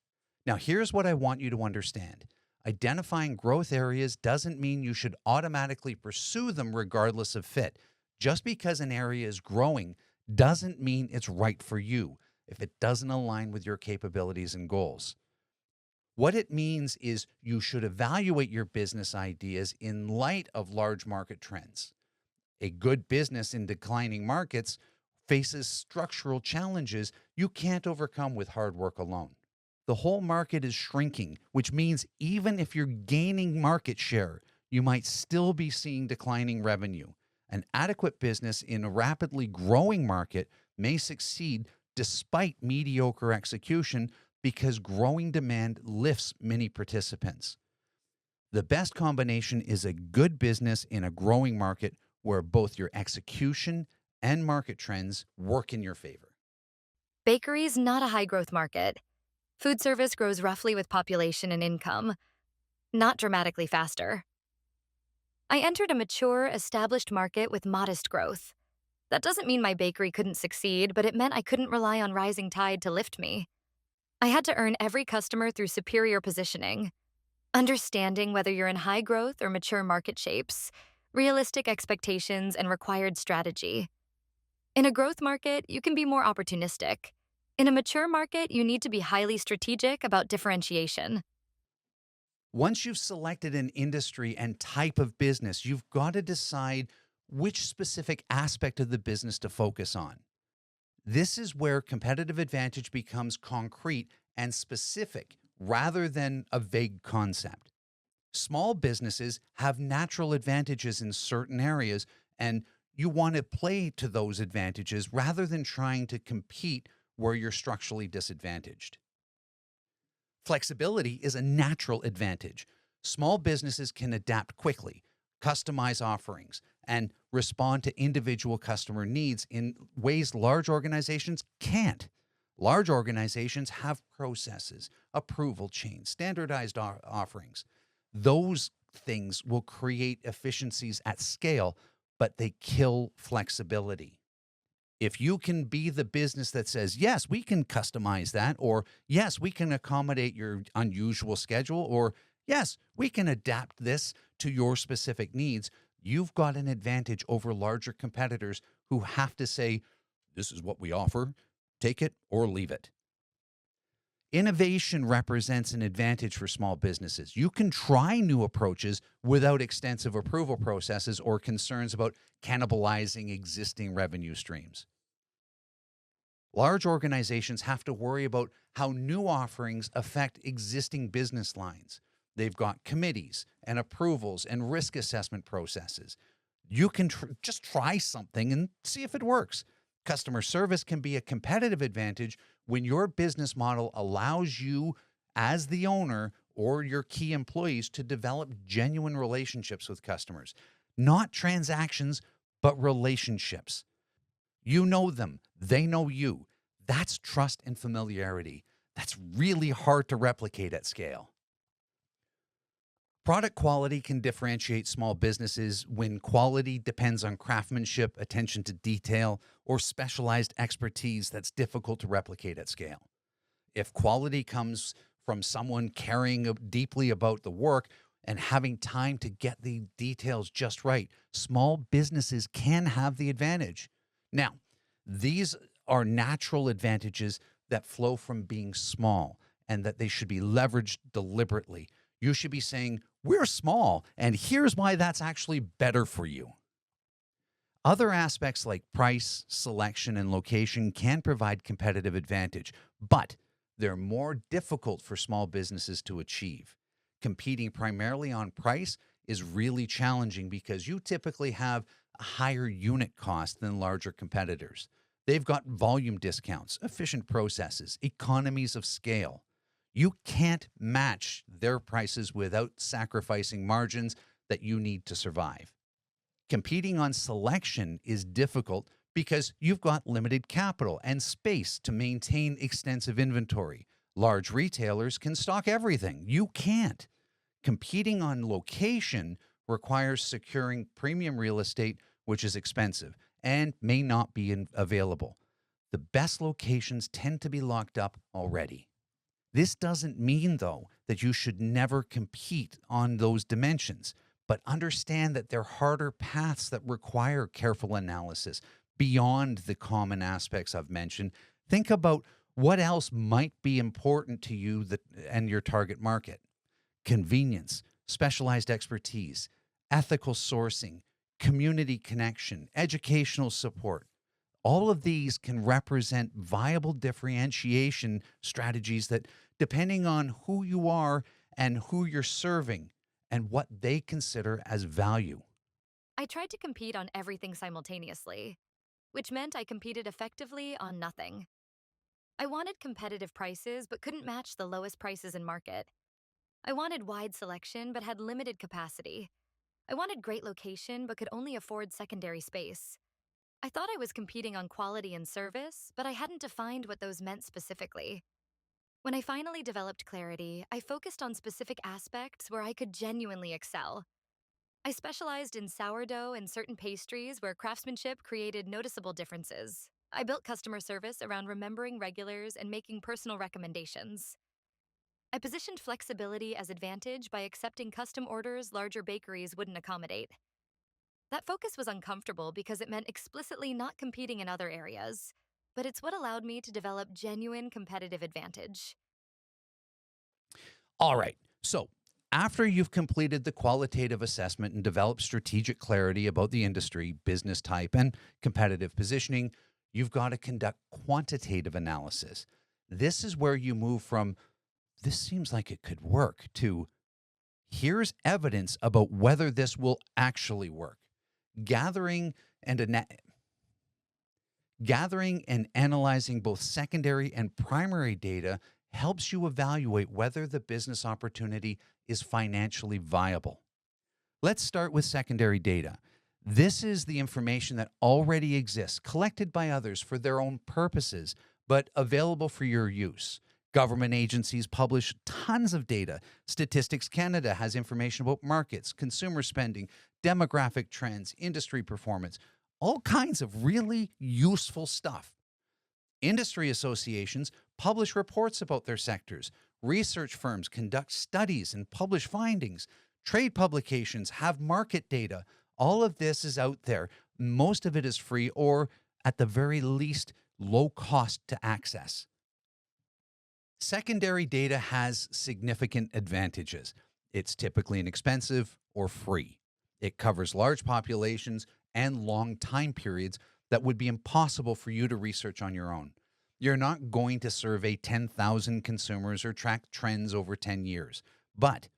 Now, here's what I want you to understand: identifying growth areas doesn't mean you should automatically pursue them regardless of fit. Just because an area is growing doesn't mean it's right for you if it doesn't align with your capabilities and goals. What it means is you should evaluate your business ideas in light of large market trends. A good business in declining markets faces structural challenges you can't overcome with hard work alone. The whole market is shrinking, which means even if you're gaining market share, you might still be seeing declining revenue. An adequate business in a rapidly growing market may succeed despite mediocre execution because growing demand lifts many participants. The best combination is a good business in a growing market where both your execution and market trends work in your favor. Bakery's not a high growth market. Food service grows roughly with population and income, not dramatically faster. I entered a mature, established market with modest growth. That doesn't mean my bakery couldn't succeed, but it meant I couldn't rely on rising tide to lift me. I had to earn every customer through superior positioning, understanding whether you're in high growth or mature market shapes, realistic expectations, and required strategy. In a growth market, you can be more opportunistic. In a mature market, you need to be highly strategic about differentiation. Once you've selected an industry and type of business, you've got to decide which specific aspect of the business to focus on. This is where competitive advantage becomes concrete and specific rather than a vague concept. Small businesses have natural advantages in certain areas, and you want to play to those advantages rather than trying to compete where you're structurally disadvantaged. Flexibility is a natural advantage. Small businesses can adapt quickly, customize offerings, and respond to individual customer needs in ways large organizations can't. Large organizations have processes, approval chains, standardized offerings. Those things will create efficiencies at scale, but they kill flexibility. If you can be the business that says, yes, we can customize that, or yes, we can accommodate your unusual schedule, or yes, we can adapt this to your specific needs, you've got an advantage over larger competitors who have to say, this is what we offer, take it or leave it. Innovation represents an advantage for small businesses. You can try new approaches without extensive approval processes or concerns about cannibalizing existing revenue streams. Large organizations have to worry about how new offerings affect existing business lines. They've got committees and approvals and risk assessment processes. You can just try something and see if it works. Customer service can be a competitive advantage when your business model allows you, as the owner or your key employees, to develop genuine relationships with customers. Not transactions, but relationships. You know them, they know you. That's trust and familiarity. That's really hard to replicate at scale. Product quality can differentiate small businesses when quality depends on craftsmanship, attention to detail, or specialized expertise that's difficult to replicate at scale. If quality comes from someone caring deeply about the work and having time to get the details just right, small businesses can have the advantage. Now, these are natural advantages that flow from being small and that they should be leveraged deliberately. You should be saying, we're small, and here's why that's actually better for you. Other aspects like price, selection, and location can provide competitive advantage, but they're more difficult for small businesses to achieve. Competing primarily on price is really challenging because you typically have a higher unit cost than larger competitors. They've got volume discounts, efficient processes, economies of scale. You can't match their prices without sacrificing margins that you need to survive. Competing on selection is difficult because you've got limited capital and space to maintain extensive inventory. Large retailers can stock everything. You can't. Competing on location requires securing premium real estate, which is expensive and may not be available. The best locations tend to be locked up already. This doesn't mean, though, that you should never compete on those dimensions, but understand that there are harder paths that require careful analysis beyond the common aspects I've mentioned. Think about what else might be important to you and your target market: convenience, specialized expertise, ethical sourcing, community connection, educational support. All of these can represent viable differentiation strategies that, depending on who you are and who you're serving and what they consider as value. I tried to compete on everything simultaneously, which meant I competed effectively on nothing. I wanted competitive prices but couldn't match the lowest prices in market. I wanted wide selection but had limited capacity. I wanted great location but could only afford secondary space. I thought I was competing on quality and service, but I hadn't defined what those meant specifically. When I finally developed clarity, I focused on specific aspects where I could genuinely excel. I specialized in sourdough and certain pastries where craftsmanship created noticeable differences. I built customer service around remembering regulars and making personal recommendations. I positioned flexibility as advantage by accepting custom orders larger bakeries wouldn't accommodate. That focus was uncomfortable because it meant explicitly not competing in other areas, but it's what allowed me to develop genuine competitive advantage. All right. So, after you've completed the qualitative assessment and developed strategic clarity about the industry, business type, and competitive positioning, you've got to conduct quantitative analysis. This is where you move from "this seems like it could work" to "here's evidence about whether this will actually work." Gathering and ana- Gathering and analyzing both secondary and primary data helps you evaluate whether the business opportunity is financially viable. Let's start with secondary data. This is the information that already exists, collected by others for their own purposes, but available for your use. Government agencies publish tons of data. Statistics Canada has information about markets, consumer spending, demographic trends, industry performance, all kinds of really useful stuff. Industry associations publish reports about their sectors. Research firms conduct studies and publish findings. Trade publications have market data. All of this is out there. Most of it is free or, at the very least, low cost to access. Secondary data has significant advantages. It's typically inexpensive or free. It covers large populations and long time periods that would be impossible for you to research on your own. You're not going to survey 10,000 consumers or track trends over 10 years. But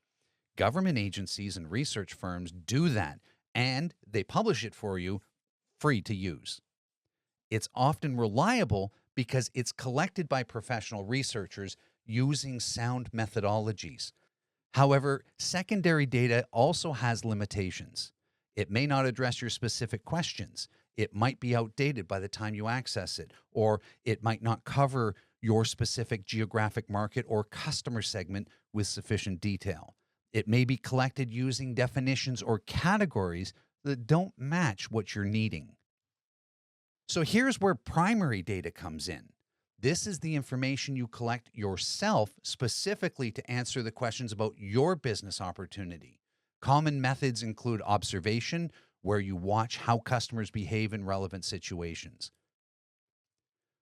government agencies and research firms do that, and they publish it for you free to use. It's often reliable because it's collected by professional researchers using sound methodologies. However, secondary data also has limitations. It may not address your specific questions. It might be outdated by the time you access it, or it might not cover your specific geographic market or customer segment with sufficient detail. It may be collected using definitions or categories that don't match what you're needing. So here's where primary data comes in. This is the information you collect yourself specifically to answer the questions about your business opportunity. Common methods include observation, where you watch how customers behave in relevant situations;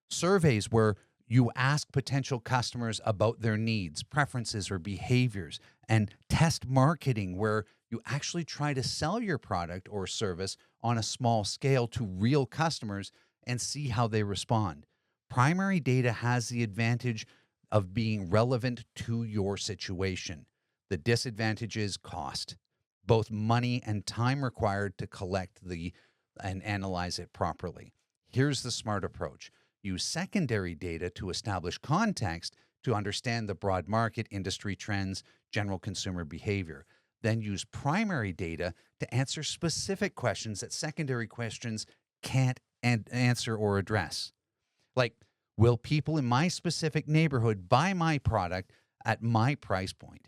surveys, where you ask potential customers about their needs, preferences, or behaviors; and test marketing, where you actually try to sell your product or service on a small scale to real customers and see how they respond. Primary data has the advantage of being relevant to your situation. The disadvantage is cost, both money and time required to collect and analyze it properly. Here's the smart approach: use secondary data to establish context, to understand the broad market, industry trends, general consumer behavior. Then use primary data to answer specific questions that secondary questions can't answer or address. Like, will people in my specific neighborhood buy my product at my price point?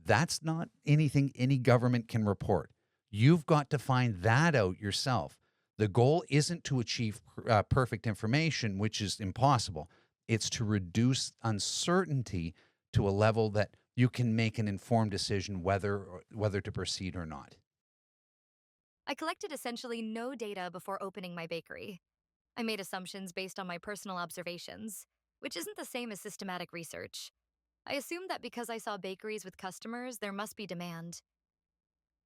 That's not anything any government can report. You've got to find that out yourself. The goal isn't to achieve perfect information, which is impossible. It's to reduce uncertainty to a level that you can make an informed decision whether to proceed or not. I collected essentially no data before opening my bakery. I made assumptions based on my personal observations, which isn't the same as systematic research. I assumed that because I saw bakeries with customers, there must be demand.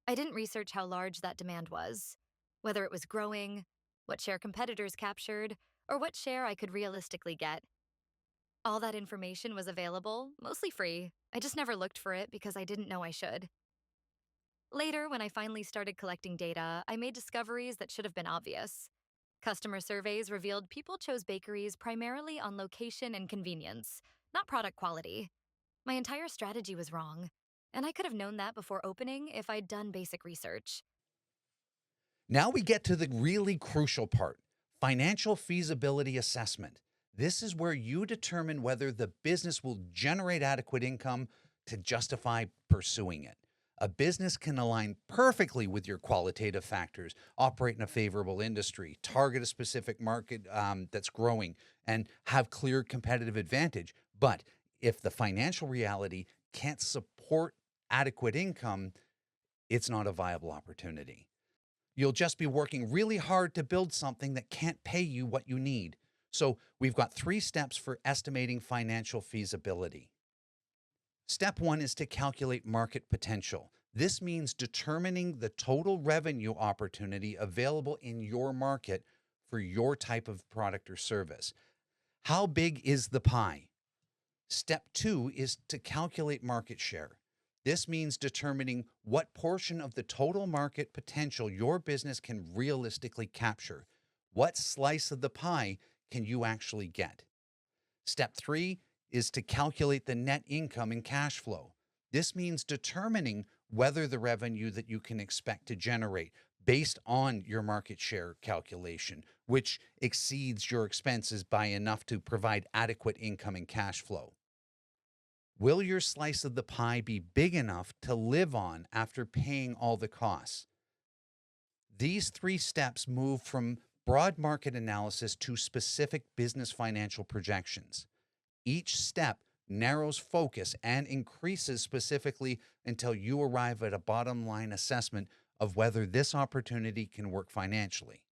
I didn't research how large that demand was, whether it was growing, what share competitors captured, or what share I could realistically get. All that information was available, mostly free. I just never looked for it because I didn't know I should. Later, when I finally started collecting data, I made discoveries that should have been obvious. Customer surveys revealed people chose bakeries primarily on location and convenience, not product quality. My entire strategy was wrong, and I could have known that before opening if I'd done basic research. Now we get to the really crucial part, financial feasibility assessment. This is where you determine whether the business will generate adequate income to justify pursuing it. A business can align perfectly with your qualitative factors, operate in a favorable industry, target a specific market that's growing, and have clear competitive advantage. But if the financial reality can't support adequate income, it's not a viable opportunity. You'll just be working really hard to build something that can't pay you what you need. So, we've got 3 steps for estimating financial feasibility. Step one is to calculate market potential. This means determining the total revenue opportunity available in your market for your type of product or service. How big is the pie? Step two is to calculate market share. This means determining what portion of the total market potential your business can realistically capture. What slice of the pie can you actually get? Step three is to calculate the net income and cash flow. This means determining whether the revenue that you can expect to generate based on your market share calculation, which exceeds your expenses by enough to provide adequate income and cash flow. Will your slice of the pie be big enough to live on after paying all the costs? These 3 steps move from broad market analysis to specific business financial projections. Each step narrows focus and increases specifically until you arrive at a bottom line assessment of whether this opportunity can work financially.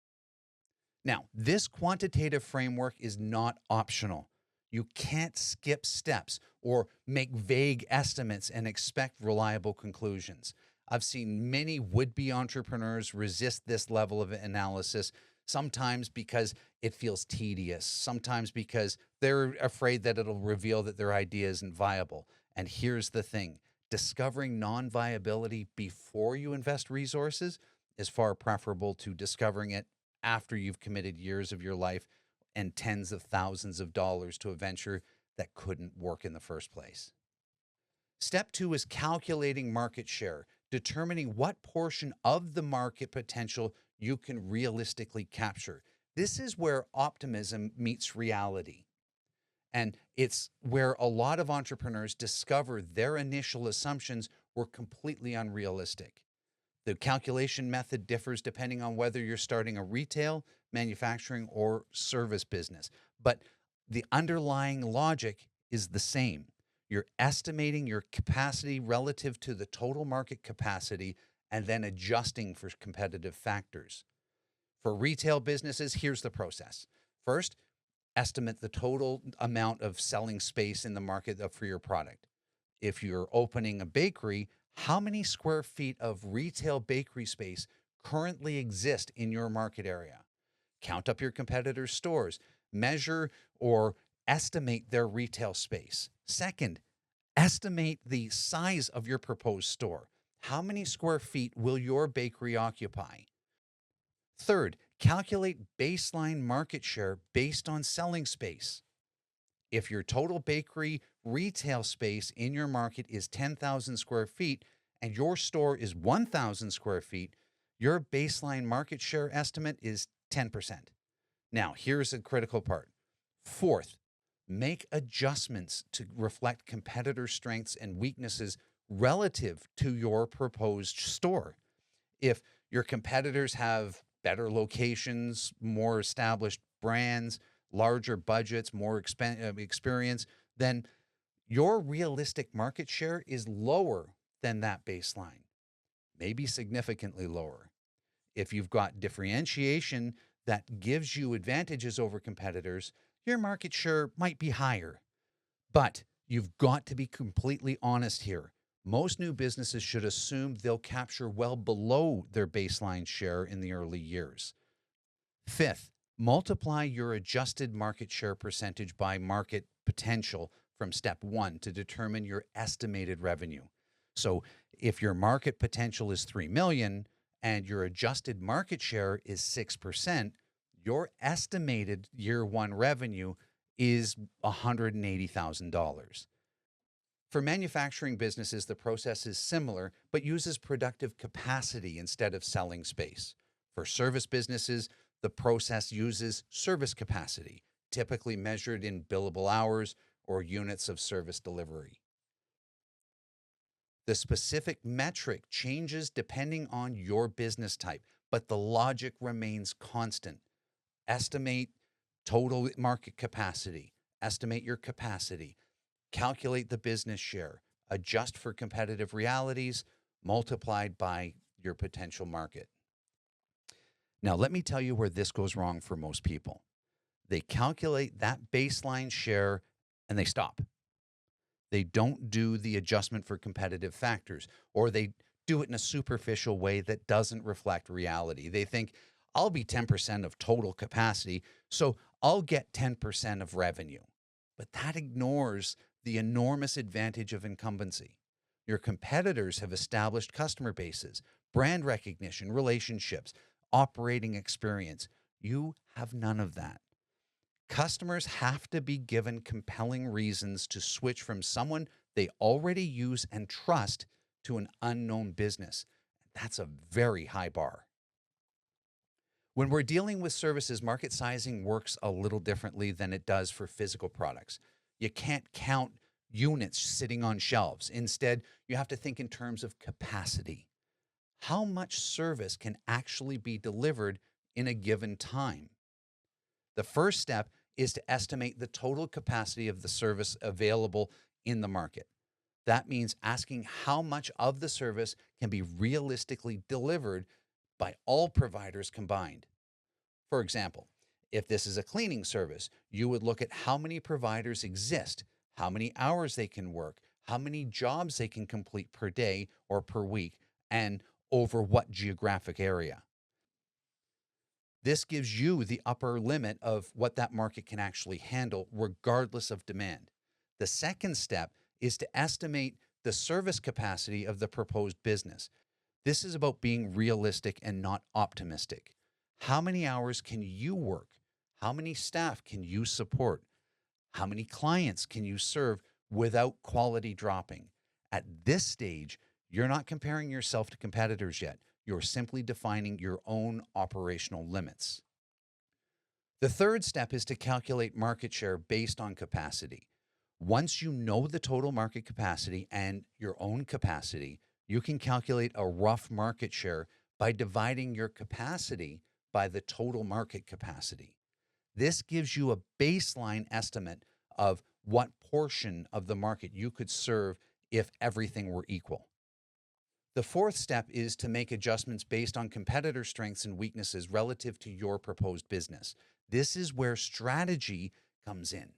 Now, this quantitative framework is not optional. You can't skip steps or make vague estimates and expect reliable conclusions. I've seen many would be entrepreneurs resist this level of analysis, sometimes because it feels tedious, sometimes because they're afraid that it'll reveal that their idea isn't viable. And here's the thing, discovering non viability before you invest resources is far preferable to discovering it after you've committed years of your life and tens of thousands of dollars to a venture that couldn't work in the first place. Step two is calculating market share, determining what portion of the market potential you can realistically capture. This is where optimism meets reality. And it's where a lot of entrepreneurs discover their initial assumptions were completely unrealistic. The calculation method differs depending on whether you're starting a retail, manufacturing, or service business. But the underlying logic is the same. You're estimating your capacity relative to the total market capacity and then adjusting for competitive factors. For retail businesses, here's the process. First, estimate the total amount of selling space in the market for your product. If you're opening a bakery, how many square feet of retail bakery space currently exist in your market area? Count up your competitors' stores, measure or estimate their retail space. Second, estimate the size of your proposed store. How many square feet will your bakery occupy? Third, calculate baseline market share based on selling space. If your total bakery retail space in your market is 10,000 square feet and your store is 1,000 square feet, your baseline market share estimate is 10%. Now, here's a critical part. Fourth, make adjustments to reflect competitor strengths and weaknesses relative to your proposed store. If your competitors have better locations, more established brands, larger budgets, more experience, then your realistic market share is lower than that baseline, maybe significantly lower. If you've got differentiation that gives you advantages over competitors, your market share might be higher. But you've got to be completely honest here. Most new businesses should assume they'll capture well below their baseline share in the early years. Fifth, multiply your adjusted market share percentage by market potential from step one to determine your estimated revenue. So if your market potential is 3 million and your adjusted market share is 6%, your estimated year one revenue is $180,000. For manufacturing businesses, the process is similar, but uses productive capacity instead of selling space. For service businesses, the process uses service capacity, typically measured in billable hours or units of service delivery. The specific metric changes depending on your business type, but the logic remains constant. Estimate total market capacity, estimate your capacity, calculate the business share, adjust for competitive realities, multiplied by your potential market. Now, let me tell you where this goes wrong for most people. They calculate that baseline share and they stop. They don't do the adjustment for competitive factors, or they do it in a superficial way that doesn't reflect reality. They think, I'll be 10% of total capacity, so I'll get 10% of revenue. But that ignores the enormous advantage of incumbency. Your competitors have established customer bases, brand recognition, relationships, operating experience. You have none of that. Customers have to be given compelling reasons to switch from someone they already use and trust to an unknown business. That's a very high bar. When we're dealing with services, market sizing works a little differently than it does for physical products. You can't count units sitting on shelves. Instead, you have to think in terms of capacity. How much service can actually be delivered in a given time? The first step is to estimate the total capacity of the service available in the market. That means asking how much of the service can be realistically delivered by all providers combined. For example, if this is a cleaning service, you would look at how many providers exist, how many hours they can work, how many jobs they can complete per day or per week, and over what geographic area. This gives you the upper limit of what that market can actually handle, regardless of demand. The second step is to estimate the service capacity of the proposed business. This is about being realistic and not optimistic. How many hours can you work? How many staff can you support? How many clients can you serve without quality dropping? At this stage, you're not comparing yourself to competitors yet. You're simply defining your own operational limits. The third step is to calculate market share based on capacity. Once you know the total market capacity and your own capacity, you can calculate a rough market share by dividing your capacity by the total market capacity. This gives you a baseline estimate of what portion of the market you could serve if everything were equal. The fourth step is to make adjustments based on competitor strengths and weaknesses relative to your proposed business. This is where strategy comes in.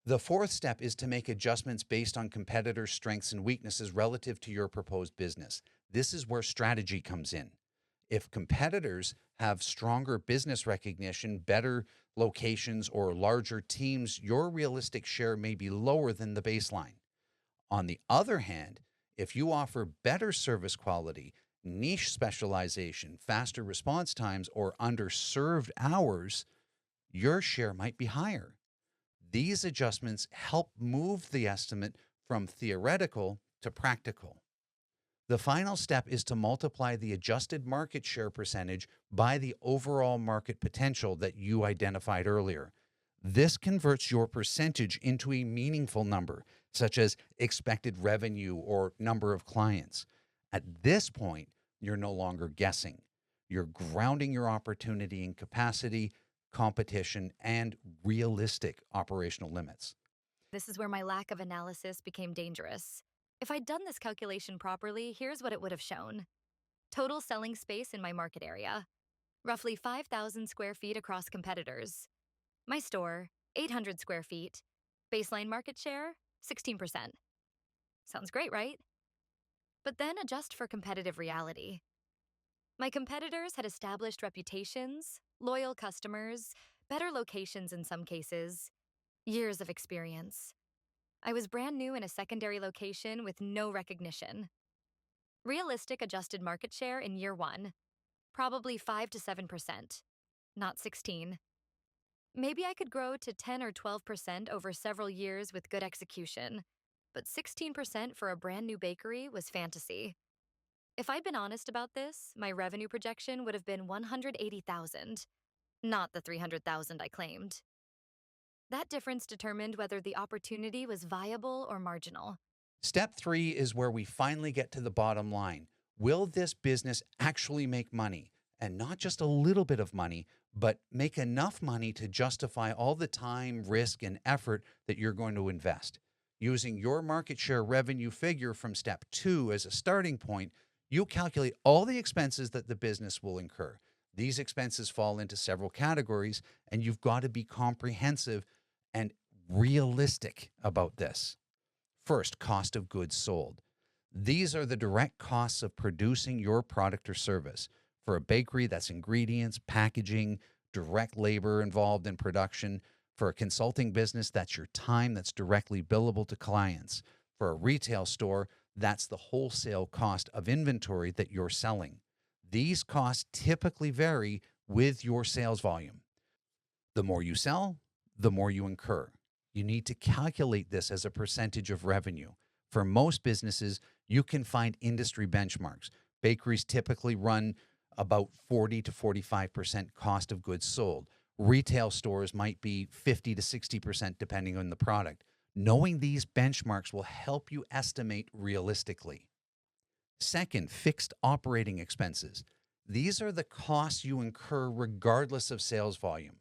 The fourth step is to make adjustments based on competitor strengths and weaknesses relative to your proposed business. This is where strategy comes in. If competitors have stronger business recognition, better locations, or larger teams, your realistic share may be lower than the baseline. On the other hand, if you offer better service quality, niche specialization, faster response times, or underserved hours, your share might be higher. These adjustments help move the estimate from theoretical to practical. The final step is to multiply the adjusted market share percentage by the overall market potential that you identified earlier. This converts your percentage into a meaningful number, such as expected revenue or number of clients. At this point, you're no longer guessing. You're grounding your opportunity in capacity, competition, and realistic operational limits. This is where my lack of analysis became dangerous. If I'd done this calculation properly, here's what it would have shown. Total selling space in my market area, roughly 5,000 square feet across competitors. My store, 800 square feet. Baseline market share, 16%. Sounds great, right? But then adjust for competitive reality. My competitors had established reputations, loyal customers, better locations in some cases, years of experience. I was brand new in a secondary location with no recognition. Realistic adjusted market share in year one, probably 5 to 7%, not 16. Maybe I could grow to 10 or 12% over several years with good execution, but 16% for a brand new bakery was fantasy. If I'd been honest about this, my revenue projection would have been 180,000, not the 300,000 I claimed. That difference determined whether the opportunity was viable or marginal. Step three is where we finally get to the bottom line. Will this business actually make money? And not just a little bit of money, but make enough money to justify all the time, risk, and effort that you're going to invest. Using your market share revenue figure from step two as a starting point, you'll calculate all the expenses that the business will incur. These expenses fall into several categories, and you've got to be comprehensive and realistic about this. First, cost of goods sold. These are the direct costs of producing your product or service. For a bakery, that's ingredients, packaging, direct labor involved in production. For a consulting business, that's your time that's directly billable to clients. For a retail store, that's the wholesale cost of inventory that you're selling. These costs typically vary with your sales volume. The more you sell, the more you incur. You need to calculate this as a percentage of revenue. For most businesses, you can find industry benchmarks. Bakeries typically run about 40 to 45% cost of goods sold. Retail stores might be 50 to 60% depending on the product. Knowing these benchmarks will help you estimate realistically. Second, fixed operating expenses. These are the costs you incur regardless of sales volume.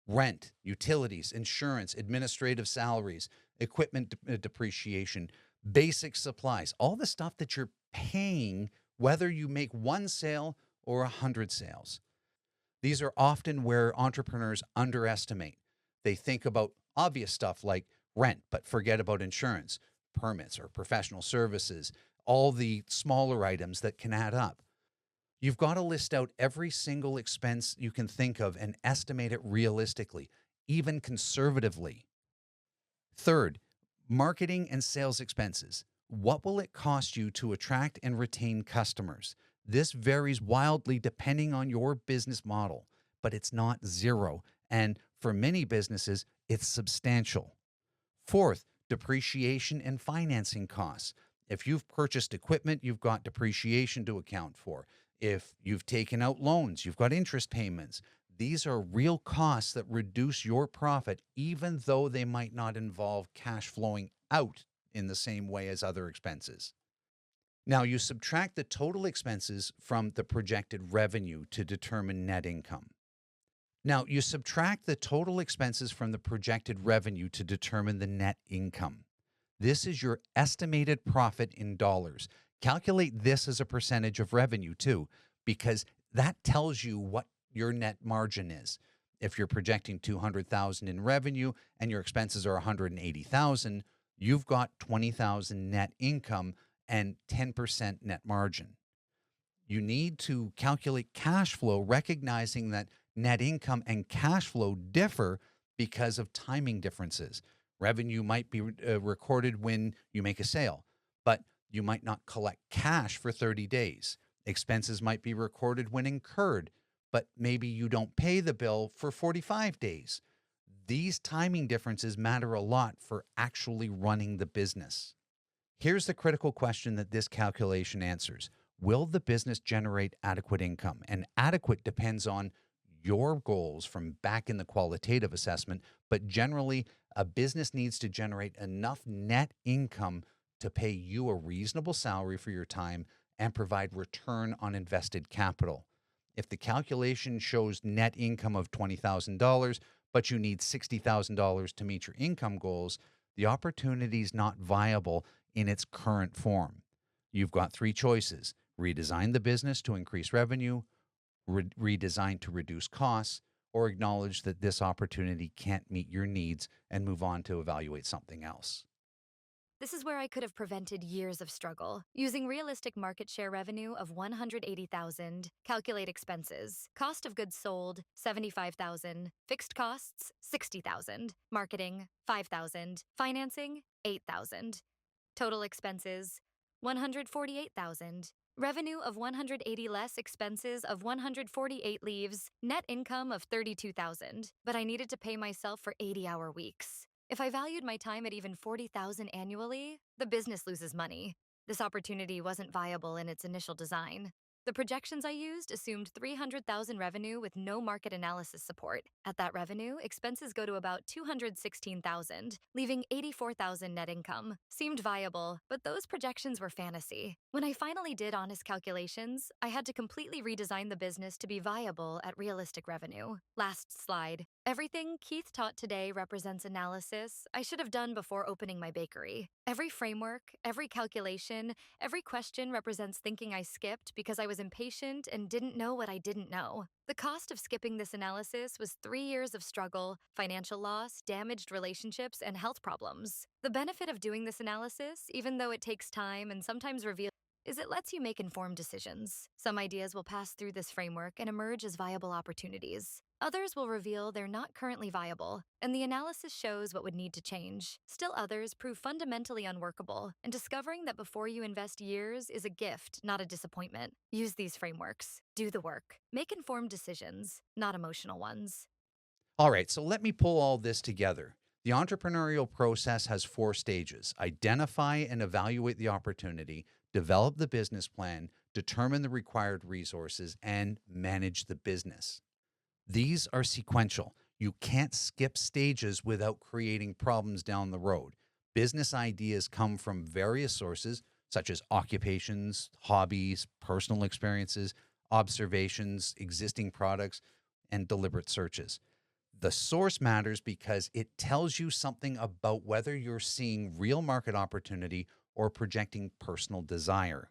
Rent, utilities, insurance, administrative salaries, equipment depreciation, basic supplies, all the stuff that you're paying whether you make one sale or 100 sales. These are often where entrepreneurs underestimate. They think about obvious stuff like rent, but forget about insurance, permits, or professional services, all the smaller items that can add up. You've got to list out every single expense you can think of and estimate it realistically, even conservatively. Third, marketing and sales expenses. What will it cost you to attract and retain customers? This varies wildly depending on your business model, but it's not zero. And for many businesses, it's substantial. Fourth, depreciation and financing costs. If you've purchased equipment, you've got depreciation to account for. If you've taken out loans, you've got interest payments. These are real costs that reduce your profit, even though they might not involve cash flowing out in the same way as other expenses. Now, you subtract the total expenses from the projected revenue to determine net income. Now, you subtract the total expenses from the projected revenue to determine the net income. This is your estimated profit in dollars. Calculate this as a percentage of revenue too, because that tells you what your net margin is. If you're projecting 200,000 in revenue and your expenses are 180,000, you've got 20,000 net income and 10% net margin. You need to calculate cash flow, recognizing that net income and cash flow differ because of timing differences. Revenue might be recorded when you make a sale, but you might not collect cash for 30 days. Expenses might be recorded when incurred, but maybe you don't pay the bill for 45 days. These timing differences matter a lot for actually running the business. Here's the critical question that this calculation answers. Will the business generate adequate income? And adequate depends on your goals from back in the qualitative assessment, but generally, a business needs to generate enough net income to pay you a reasonable salary for your time and provide return on invested capital. If the calculation shows net income of $20,000, but you need $60,000 to meet your income goals, the opportunity is not viable in its current form. You've got three choices: redesign the business to increase revenue, redesign to reduce costs, or acknowledge that this opportunity can't meet your needs and move on to evaluate something else. This is where I could have prevented years of struggle. Using realistic market share revenue of 180,000, calculate expenses. Cost of goods sold 75,000, fixed costs 60,000, marketing 5,000, financing 8,000. Total expenses 148,000. Revenue of 180 less expenses of 148 leaves net income of 32,000, but I needed to pay myself for 80-hour weeks. If I valued my time at even 40,000 annually, the business loses money. This opportunity wasn't viable in its initial design. The projections I used assumed 300,000 revenue with no market analysis support. At that revenue, expenses go to about 216,000, leaving 84,000 net income. Seemed viable, but those projections were fantasy. When I finally did honest calculations, I had to completely redesign the business to be viable at realistic revenue. Last slide. Everything Keith taught today represents analysis I should have done before opening my bakery. Every framework, every calculation, every question represents thinking I skipped because I was impatient and didn't know what I didn't know. The cost of skipping this analysis was 3 years of struggle, financial loss, damaged relationships, and health problems. The benefit of doing this analysis, even though it takes time and sometimes reveals, is it lets you make informed decisions. Some ideas will pass through this framework and emerge as viable opportunities. Others will reveal they're not currently viable, and the analysis shows what would need to change. Still others prove fundamentally unworkable, and discovering that before you invest years is a gift, not a disappointment. Use these frameworks. Do the work. Make informed decisions, not emotional ones. All right, so let me pull all this together. The entrepreneurial process has four stages: identify and evaluate the opportunity, develop the business plan, determine the required resources, and manage the business. These are sequential. You can't skip stages without creating problems down the road. Business ideas come from various sources, such as occupations, hobbies, personal experiences, observations, existing products, and deliberate searches. The source matters because it tells you something about whether you're seeing real market opportunity or projecting personal desire.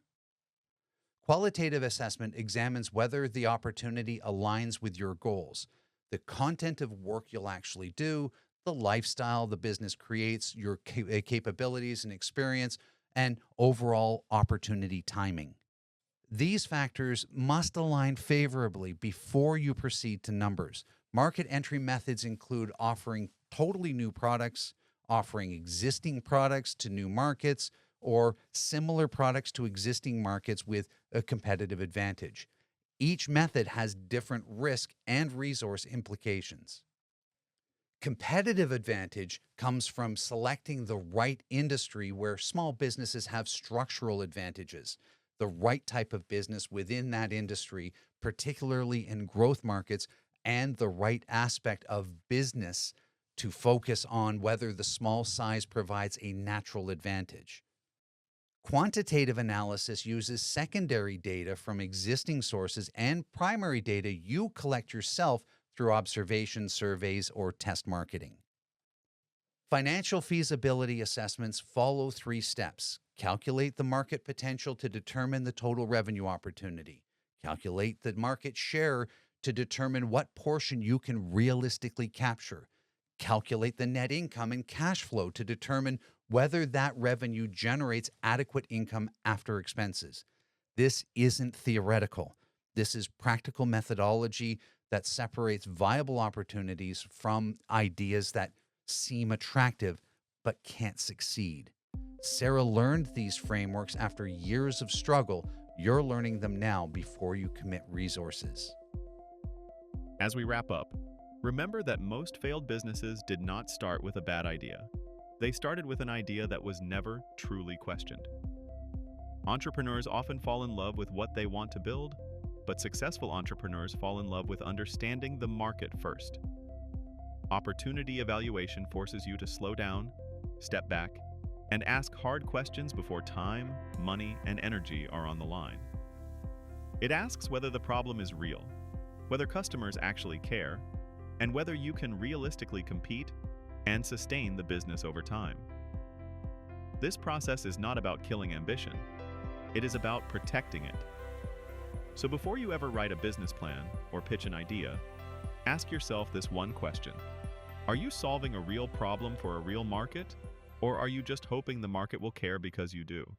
Qualitative assessment examines whether the opportunity aligns with your goals, the content of work you'll actually do, the lifestyle the business creates, your capabilities and experience, and overall opportunity timing. These factors must align favorably before you proceed to numbers. Market entry methods include offering totally new products, offering existing products to new markets, or similar products to existing markets with a competitive advantage. Each method has different risk and resource implications. Competitive advantage comes from selecting the right industry where small businesses have structural advantages, the right type of business within that industry, particularly in growth markets, and the right aspect of business to focus on whether the small size provides a natural advantage. Quantitative analysis uses secondary data from existing sources and primary data you collect yourself through observation surveys or test marketing. Financial feasibility assessments follow three steps: calculate the market potential to determine the total revenue opportunity, calculate the market share to determine what portion you can realistically capture, calculate the net income and cash flow to determine whether that revenue generates adequate income after expenses. This isn't theoretical. This is practical methodology that separates viable opportunities from ideas that seem attractive but can't succeed. Sarah learned these frameworks after years of struggle. You're learning them now before you commit resources. As we wrap up, Remember that most failed businesses did not start with a bad idea. They started with an idea that was never truly questioned. Entrepreneurs often fall in love with what they want to build, but successful entrepreneurs fall in love with understanding the market first. Opportunity evaluation forces you to slow down, step back, and ask hard questions before time, money, and energy are on the line. It asks whether the problem is real, whether customers actually care, and whether you can realistically compete and sustain the business over time. This process is not about killing ambition. It is about protecting it. So before you ever write a business plan or pitch an idea, ask yourself this one question. Are you solving a real problem for a real market, or are you just hoping the market will care because you do?